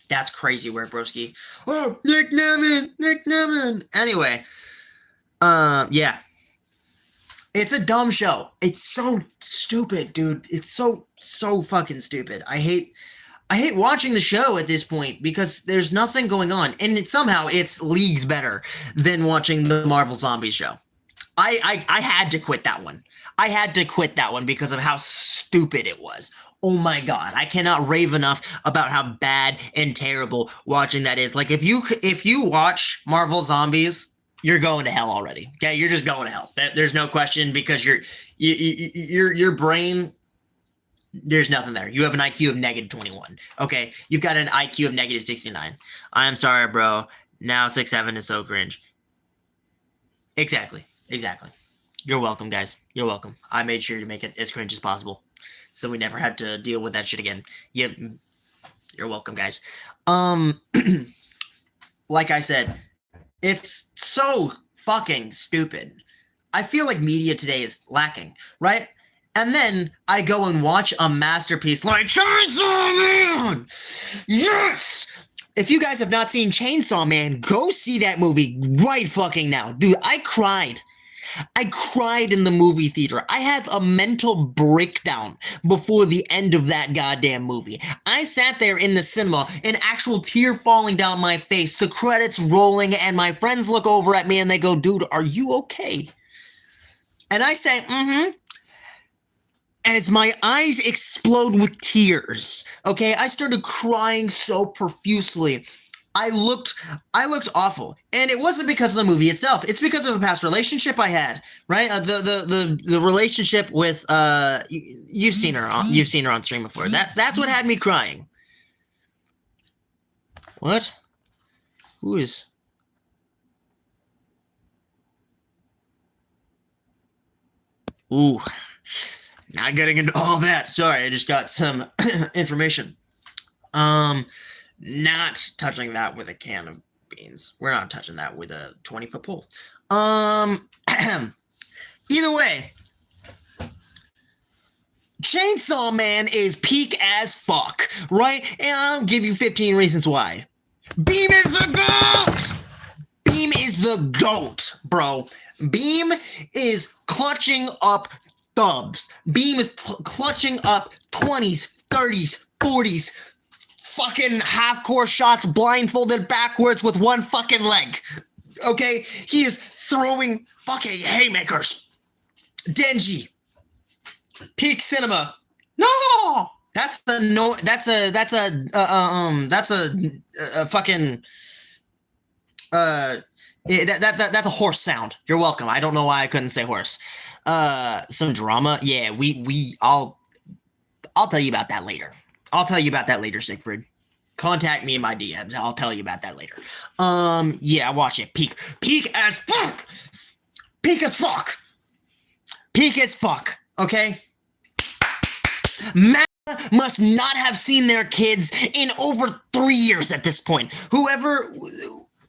Speaker 2: That's crazy work, broski. Oh, Nick Nemon. Anyway, yeah. It's a dumb show. It's so stupid, dude. It's so fucking stupid. I hate watching the show at this point because there's nothing going on, and somehow it's leagues better than watching the Marvel Zombies show. I had to quit that one. I had to quit that one because of how stupid it was. Oh my god, I cannot rave enough about how bad and terrible watching that is. Like, if you watch Marvel Zombies, you're going to hell already. Okay, you're just going to hell. There's no question, because your brain, there's nothing there. You have an IQ of -21. Okay, you've got an IQ of -69. I'm sorry, bro. Now 6-7 is so cringe. Exactly. You're welcome, guys. You're welcome. I made sure to make it as cringe as possible, so we never had to deal with that shit again. Yep. You're welcome, guys. Like I said, it's so fucking stupid. I feel like media today is lacking, right? And then I go and watch a masterpiece like Chainsaw Man! Yes! If you guys have not seen Chainsaw Man, go see that movie right fucking now. Dude, I cried. I cried in the movie theater. I have a mental breakdown before the end of that goddamn movie. I sat there in the cinema, an actual tear falling down my face, the credits rolling, and my friends look over at me and they go, dude, are you okay? And I say, mm-hmm. As my eyes explode with tears, okay? I started crying so profusely. I looked awful, and it wasn't because of the movie itself. It's because of a past relationship I had, right? The relationship with you've seen her on stream before. That's what had me crying. What? Who is? Ooh, not getting into all that. Sorry, I just got some information. Not touching that with a can of beans. We're not touching that with a 20-foot pole. Either way, Chainsaw Man is peak as fuck, right? And I'll give you 15 reasons why. Beam is the GOAT! Beam is the GOAT, bro. Beam is clutching up dubs. Beam is clutching up 20s, 30s, 40s, fucking half-court shots blindfolded backwards with one fucking leg. Okay? He is throwing fucking haymakers. Denji. Peak cinema. No! That's a fucking that's a horse sound. You're welcome. I don't know why I couldn't say horse. Some drama. Yeah, I'll tell you about that later. Siegfried. Contact me in my DMs. I'll tell you about that later. Yeah, watch it. Peak as fuck. Peak as fuck. Okay? Mappa must not have seen their kids in over 3 years at this point.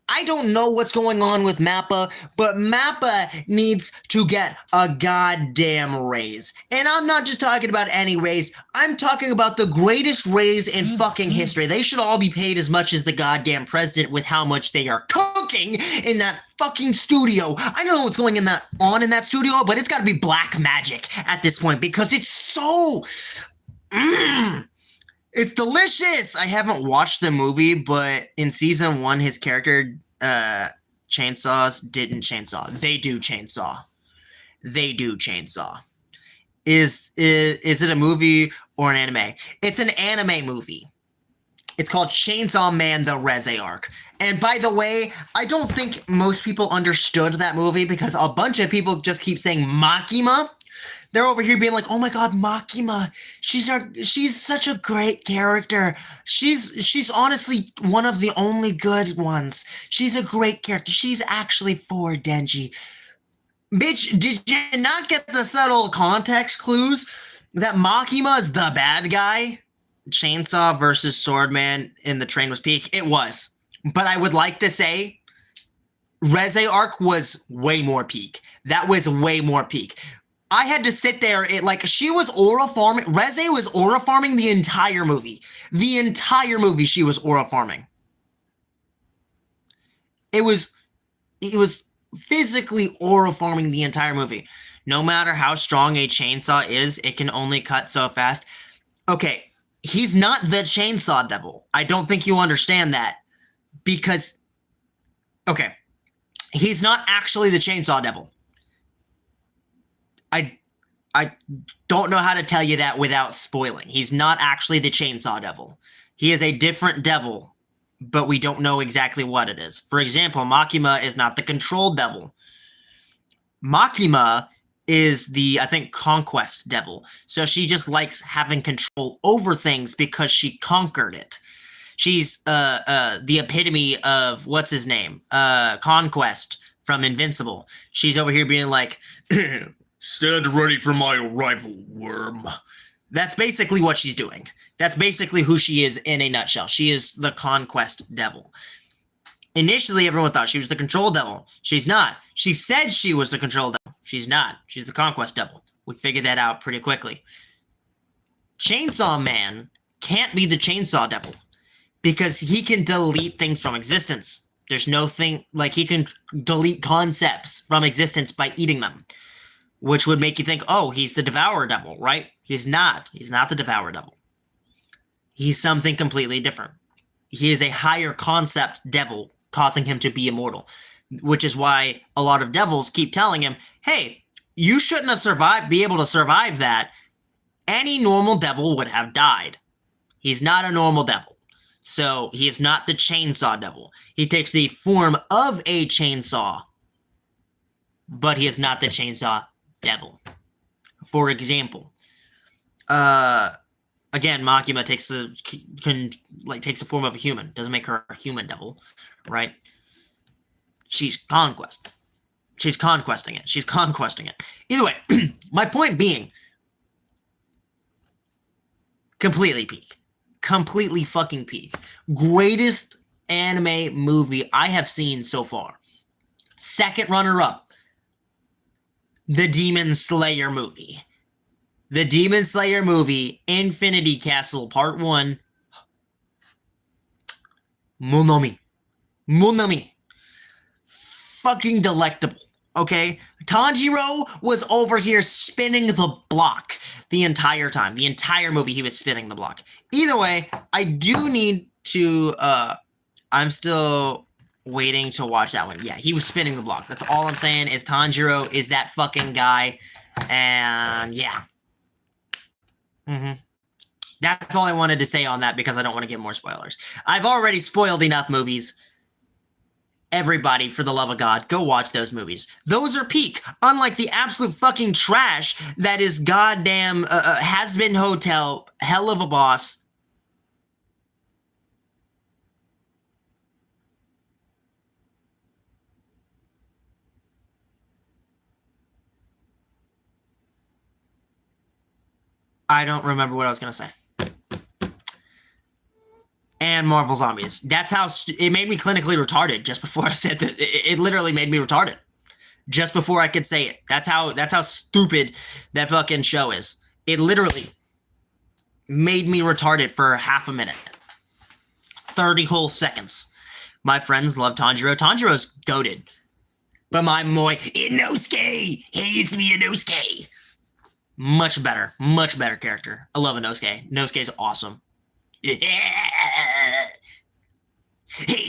Speaker 2: I don't know what's going on with Mappa, but Mappa needs to get a goddamn raise. And I'm not just talking about any raise. I'm talking about the greatest raise in fucking history. They should all be paid as much as the goddamn president with how much they are cooking in that fucking studio. I don't know what's going on in that studio, but it's got to be black magic at this point because it's so... It's delicious. I haven't watched the movie, but in season 1, his character chainsaws didn't chainsaw. They do chainsaw. Is it a movie or an anime? It's an anime movie. It's called Chainsaw Man: The Reze Arc. And by the way, I don't think most people understood that movie because a bunch of people just keep saying Makima. They're over here being like, "Oh my God, Makima! She's such a great character. She's honestly one of the only good ones. She's a great character. She's actually for Denji." Bitch, did you not get the subtle context clues that Makima is the bad guy? Chainsaw versus Swordman in the Train was peak. It was. But I would like to say Reze Arc was way more peak. That was way more peak. I had to sit there, she was aura farming. Reze was aura farming the entire movie. The entire movie she was aura farming. It was physically aura farming the entire movie. No matter how strong a chainsaw is, it can only cut so fast. Okay, he's not the chainsaw devil. I don't think you understand that. Because, okay, he's not actually the chainsaw devil. I don't know how to tell you that without spoiling. He's not actually the chainsaw devil. He is a different devil, but we don't know exactly what it is. For example, Makima is not the control devil. Makima is the, I think, conquest devil. So she just likes having control over things because she conquered it. She's the epitome of, what's his name? Conquest from Invincible. She's over here being like, stand ready for my arrival, worm. That's basically what she's doing. That's basically who she is in a nutshell. She is the conquest devil. Initially, everyone thought she was the control devil. She's not. She said she was the control devil. She's not. She's the conquest devil. We figured that out pretty quickly. Chainsaw Man can't be the chainsaw devil because he can delete things from existence. There's no thing, like he can delete concepts from existence by eating them, which would make you think, oh, he's the Devourer Devil, right? He's not. He's not the Devourer Devil. He's something completely different. He is a higher concept devil, causing him to be immortal, which is why a lot of devils keep telling him, hey, you shouldn't have be able to survive that. Any normal devil would have died. He's not a normal devil. So he is not the chainsaw devil. He takes the form of a chainsaw, but he is not the chainsaw devil. For example, again, Makima takes the form of a human. Doesn't make her a human devil, right? She's conquest. She's conquesting it. She's conquesting it. Either way, my point being, completely peak. Completely fucking peak. Greatest anime movie I have seen so far. Second runner-up, the Demon Slayer movie. The Demon Slayer movie, Infinity Castle Part 1. Monami. Monami. Fucking delectable. Okay? Tanjiro was over here spinning the block the entire time. The entire movie he was spinning the block. Either way, I do need to, I'm still waiting to watch that one. Yeah, he was spinning the block. That's all I'm saying is Tanjiro is that fucking guy. And yeah. That's all I wanted to say on that because I don't want to get more spoilers. I've already spoiled enough movies. Everybody, for the love of God, go watch those movies. Those are peak. Unlike the absolute fucking trash that is goddamn Has-Been Hotel, Hell of a Boss. I don't remember what I was going to say. And Marvel Zombies. That's how it made me clinically retarded just before I said that. It literally made me retarded just before I could say it. That's how stupid that fucking show is. It literally made me retarded for half a minute. 30 whole seconds. My friends love Tanjiro. Tanjiro's goated. But my boy Inosuke hates me, Inosuke. Much better character. I love Inosuke. Inosuke's awesome. Hey,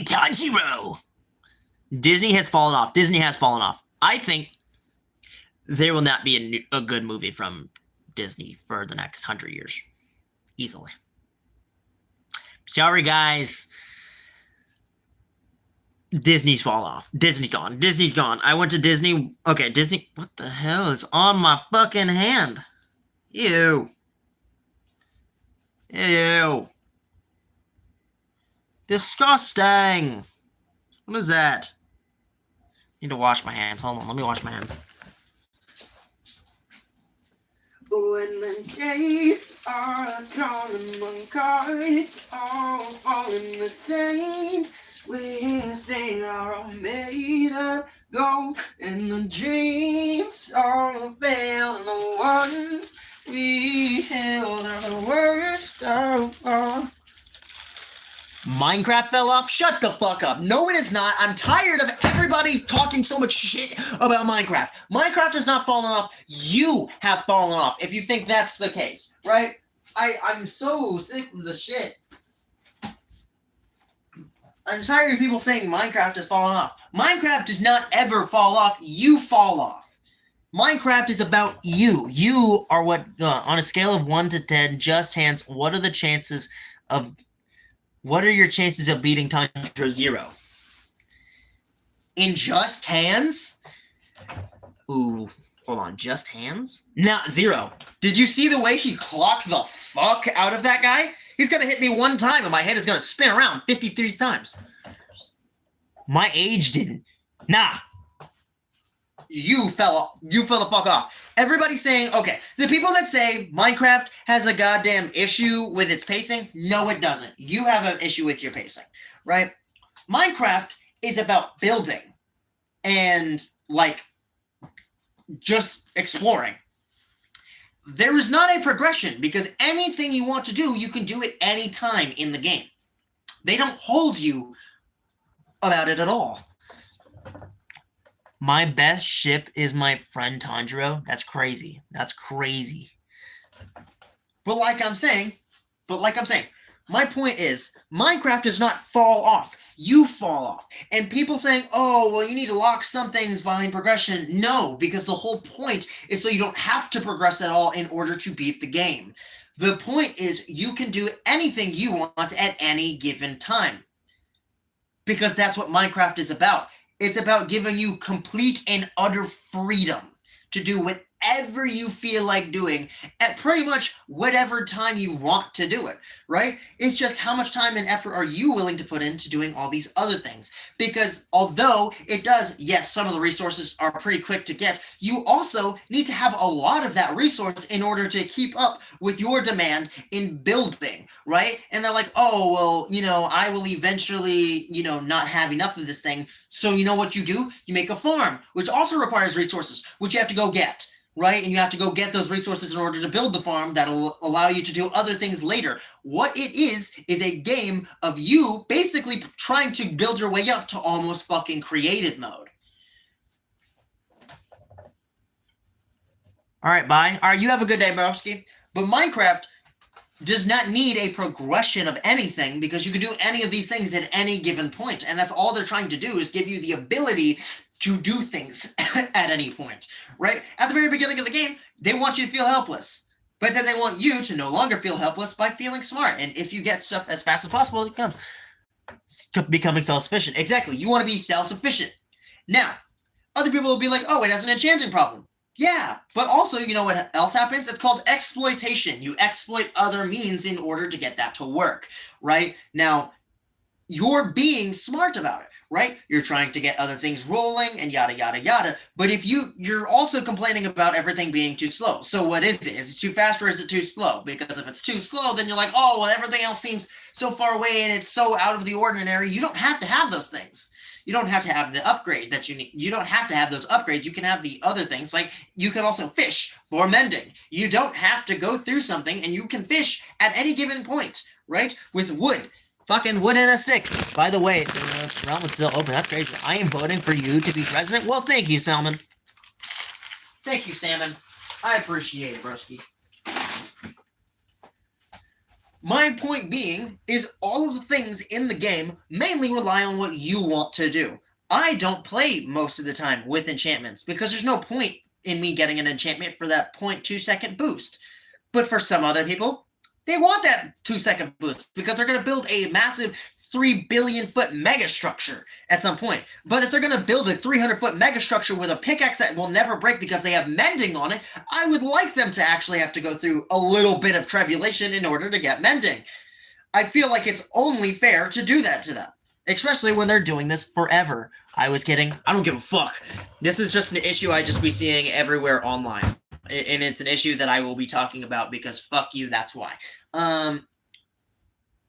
Speaker 2: Tanjiro! Disney has fallen off. I think there will not be a good movie from Disney for the next 100 years. Easily. Sorry, guys. Disney's fall off. Disney's gone. Disney's gone. I went to Disney. Okay, Disney. What the hell is on my fucking hand? Ew. Ew. Disgusting. What is that? Need to wash my hands. Hold on. Let me wash my hands. When the days are gone and the cards all falling the same, we say are all made of gold, and the dreams all fail, and the ones we held are the worst of all. Minecraft fell off? Shut the fuck up. No, it is not. I'm tired of everybody talking so much shit about Minecraft. Minecraft has not fallen off. You have fallen off, if you think that's the case, right? I'm so sick of the shit. I'm tired of people saying Minecraft has fallen off. Minecraft does not ever fall off. You fall off. Minecraft is about you. You are what, on a scale of 1 to 10, just hands, what are your chances of beating Tundra? 0. In just hands? Ooh, hold on, just hands? Nah, 0. Did you see the way he clocked the fuck out of that guy? He's gonna hit me one time and my head is gonna spin around 53 times. My age didn't. Nah. You fell the fuck off. Everybody's saying, okay, the people that say Minecraft has a goddamn issue with its pacing, no, it doesn't. You have an issue with your pacing, right? Minecraft is about building and, like, just exploring. There is not a progression because anything you want to do, you can do it any time in the game. They don't hold you about it at all. My best ship is my friend Tanjiro. That's crazy. That's crazy. But like I'm saying, my point is, Minecraft does not fall off. You fall off. And people saying, oh, well, you need to lock some things behind progression. No, because the whole point is so you don't have to progress at all in order to beat the game. The point is you can do anything you want at any given time. Because that's what Minecraft is about. It's about giving you complete and utter freedom to do whatever you feel like doing at pretty much whatever time you want to do it, right? It's just how much time and effort are you willing to put into doing all these other things? Because although it does, yes, some of the resources are pretty quick to get, you also need to have a lot of that resource in order to keep up with your demand in building, right? And they're like, oh, well, you know, I will eventually, you know, not have enough of this thing. So you know what you do? You make a farm, which also requires resources, which you have to go get. Right? And you have to go get those resources in order to build the farm that'll allow you to do other things later. What it is a game of you basically trying to build your way up to almost fucking creative mode. All right, bye. All right, you have a good day, Broski. But Minecraft does not need a progression of anything because you can do any of these things at any given point. And that's all they're trying to do is give you the ability to do things at any point, right? At the very beginning of the game, they want you to feel helpless. But then they want you to no longer feel helpless by feeling smart. And if you get stuff as fast as possible, you come becoming self-sufficient. Exactly. You want to be self-sufficient. Now, other people will be like, oh, it has an enchanting problem. Yeah, but also, you know what else happens? It's called exploitation. You exploit other means in order to get that to work, right? Now, you're being smart about it, right? You're trying to get other things rolling and yada, yada, yada. But if you're also complaining about everything being too slow. So what is it? Is it too fast or is it too slow? Because if it's too slow, then you're like, oh, well, everything else seems so far away and it's so out of the ordinary. You don't have to have those things. You don't have to have the upgrade that you need. You don't have to have those upgrades. You can have the other things. Like you can also fish for mending. You don't have to go through something and you can fish at any given point, right? With wood. Fucking wood and a stick. By the way, the realm is still open. That's crazy. I am voting for you to be president. Well, thank you, Salmon. Thank you, Salmon. I appreciate it, broski. My point being is all of the things in the game mainly rely on what you want to do. I don't play most of the time with enchantments because there's no point in me getting an enchantment for that 0.2 second boost. But for some other people,
Speaker 1: They want that 2-second boost because they're going to build a massive 3 billion foot mega structure at some point. But if they're going to build a 300 foot mega structure with a pickaxe that will never break because they have mending on it, I would like them to actually have to go through a little bit of tribulation in order to get mending. I feel like it's only fair to do that to them, especially when they're doing this forever. I was kidding. I don't give a fuck. This is just an issue I just be seeing everywhere online. And it's an issue that I will be talking about because fuck you, that's why.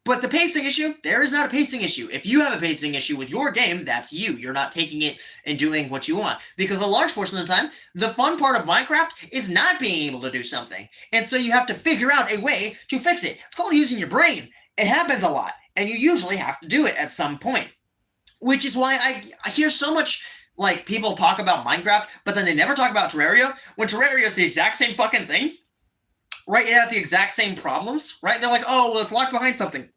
Speaker 1: But the pacing issue, there is not a pacing issue. If you have a pacing issue with your game, that's you. You're not taking it and doing what you want. Because a large portion of the time, the fun part of Minecraft is not being able to do something. And so you have to figure out a way to fix it. It's called using your brain. It happens a lot. And you usually have to do it at some point. Which is why I hear so much, like, people talk about Minecraft, but then they never talk about Terraria, when Terraria is the exact same fucking thing. Right? It has the exact same problems, right? They're like, oh, well, it's locked behind something.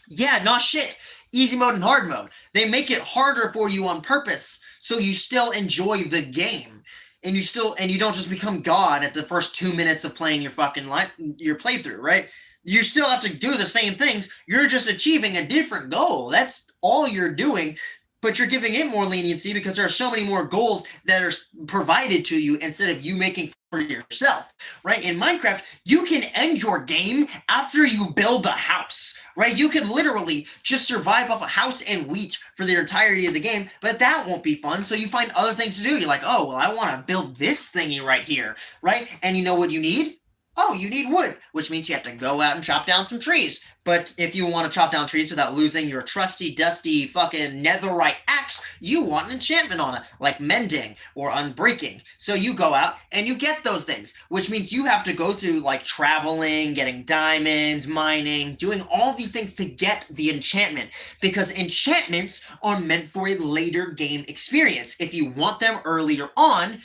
Speaker 1: Yeah, not shit. Easy mode and hard mode. They make it harder for you on purpose, so you still enjoy the game. And you don't just become God at the first 2 minutes of playing your playthrough, right? You still have to do the same things. You're just achieving a different goal. That's all you're doing. But you're giving it more leniency because there are so many more goals that are provided to you instead of you making for yourself, right? In Minecraft, you can end your game after you build a house, right? You can literally just survive off a house and wheat for the entirety of the game, but that won't be fun, so you find other things to do. You're like, oh, well, I want to build this thingy right here, right? And you know what you need? Oh, you need wood, which means you have to go out and chop down some trees. But if you want to chop down trees without losing your trusty, dusty, fucking netherite axe, you want an enchantment on it, like mending or unbreaking. So you go out and you get those things, which means you have to go through, like, traveling, getting diamonds, mining, doing all these things to get the enchantment. Because enchantments are meant for a later game experience. If you want them earlier on,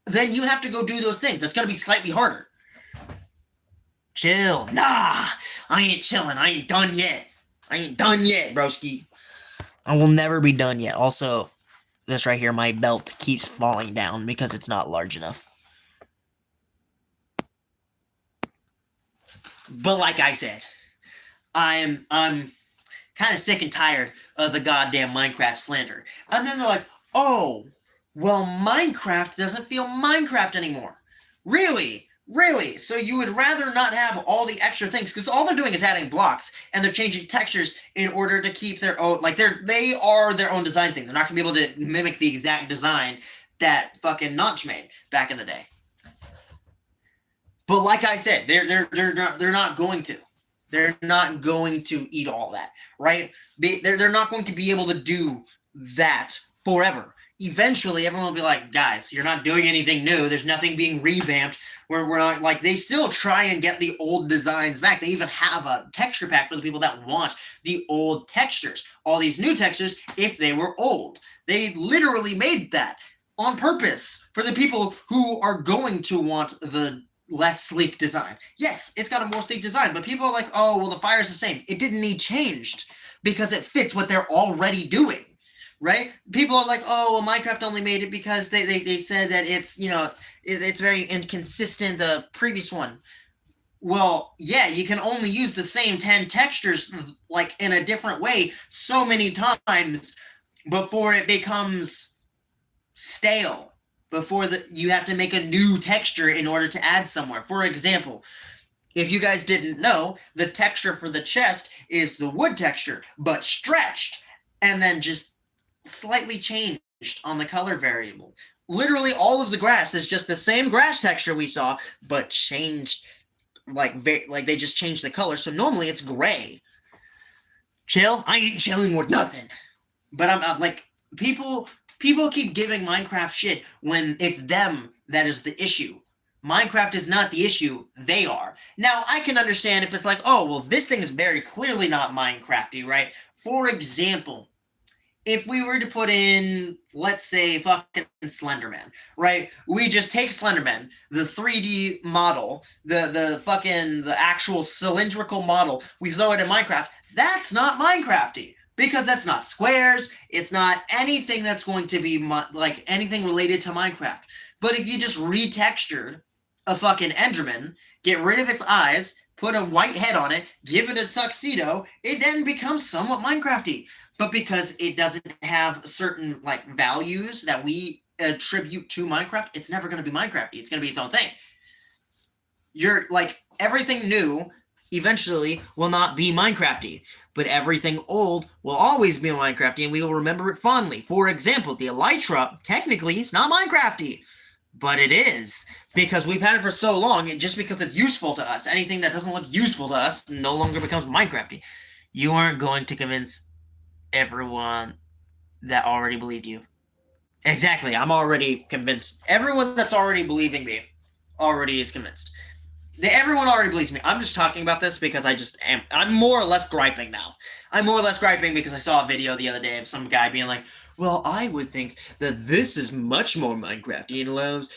Speaker 1: then you have to go do those things. That's going to be slightly harder. Chill. Nah, I ain't chilling. I ain't done yet. I ain't done yet, broski. I will never be done yet. Also, this right here, my belt keeps falling down because it's not large enough. But like I said, I'm kind of sick and tired of the goddamn Minecraft slander. And then they're like, oh, well, Minecraft doesn't feel Minecraft anymore. Really? Really? So you would rather not have all the extra things, because all they're doing is adding blocks, and they're changing textures in order to keep their own, like, they are their own design thing. They're not going to be able to mimic the exact design that fucking Notch made back in the day. But like I said, they're not going to. They're not going to eat all that, right? They're not going to be able to do that forever. Eventually, everyone will be like, guys, you're not doing anything new. There's nothing being revamped. We're not, like, they still try and get the old designs back. They even have a texture pack for the people that want the old textures. All these new textures, if they were old. They literally made that on purpose for the people who are going to want the less sleek design. Yes, it's got a more sleek design, but people are like, oh, well, the fire's the same. It didn't need changed because it fits what they're already doing. Right? People are like, oh, well, Minecraft only made it because they said that it's, you know, it's very inconsistent, the previous one. Well, yeah, you can only use the same 10 textures, like, in a different way so many times before it becomes stale. Before you have to make a new texture in order to add somewhere. For example, if you guys didn't know, the texture for the chest is the wood texture, but stretched, and then just slightly changed on the color variable. Literally all of the grass is just the same grass texture we saw, but changed, like they just changed the color. So normally it's gray. Chill? I ain't chilling with nothing. But I'm like, people keep giving Minecraft shit when it's them that is the issue. Minecraft is not the issue, they are. Now, I can understand if it's like, oh, well, this thing is very clearly not Minecrafty, right? For example, if we were to put in, let's say, fucking Slenderman, right? We just take Slenderman, the 3D model, the actual cylindrical model, we throw it in Minecraft. That's not Minecrafty, because that's not squares. It's not anything that's going to be like anything related to Minecraft. But if you just retextured a fucking Enderman, get rid of its eyes, put a white head on it, give it a tuxedo, it then becomes somewhat Minecrafty. But because it doesn't have certain like values that we attribute to Minecraft, it's never going to be Minecrafty. It's going to be its own thing. You're like everything new eventually will not be Minecrafty, but everything old will always be Minecrafty, and we will remember it fondly. For example, the Elytra technically is not Minecrafty, but it is because we've had it for so long. And just because it's useful to us, anything that doesn't look useful to us no longer becomes Minecrafty. You aren't going to convince everyone that already believed you. Exactly. I'm already convinced. Everyone that's already believing me already is convinced. Everyone already believes me. I'm just talking about this because I'm more or less griping now. I'm more or less griping because I saw a video the other day of some guy being like, well, I would think that this is much more Minecrafty and allows,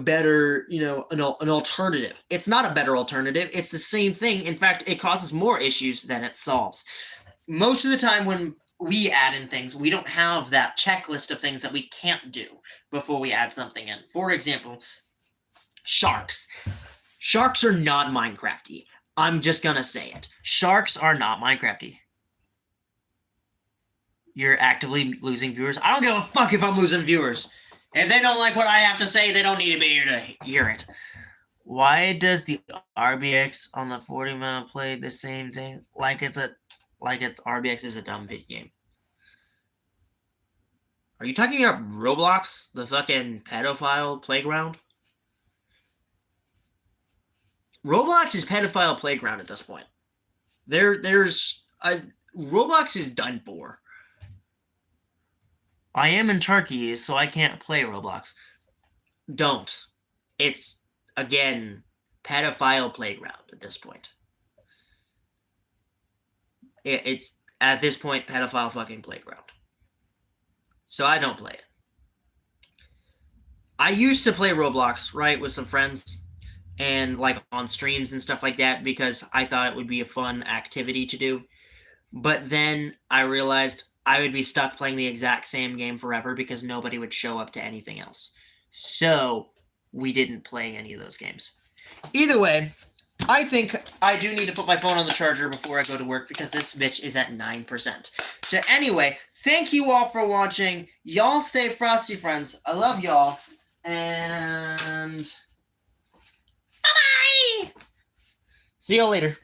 Speaker 1: better, an alternative. It's not a better alternative. It's the same thing. In fact, it causes more issues than it solves. Most of the time when we add in things, we don't have that checklist of things that we can't do before we add something in. For example, sharks. Sharks are not Minecrafty. I'm just gonna say it. Sharks are not Minecrafty. You're actively losing viewers. I don't give a fuck if I'm losing viewers. If they don't like what I have to say, they don't need to be here to hear it. Why does the RBX on the 40 minute play the same thing? Like it's RBX is a dumb video game. Are you talking about Roblox, the fucking pedophile playground? Roblox is pedophile playground at this point. Roblox is done for. I am in Turkey, so I can't play Roblox. Don't. It's, again, pedophile playground at this point. It's, at this point, pedophile fucking playground. So I don't play it. I used to play Roblox, right, with some friends, and like on streams and stuff like that, because I thought it would be a fun activity to do. But then I realized I would be stuck playing the exact same game forever because nobody would show up to anything else. So we didn't play any of those games. Either way, I think I do need to put my phone on the charger before I go to work because this bitch is at 9%. So anyway, thank you all for watching. Y'all stay frosty, friends. I love y'all. And bye-bye! See y'all later.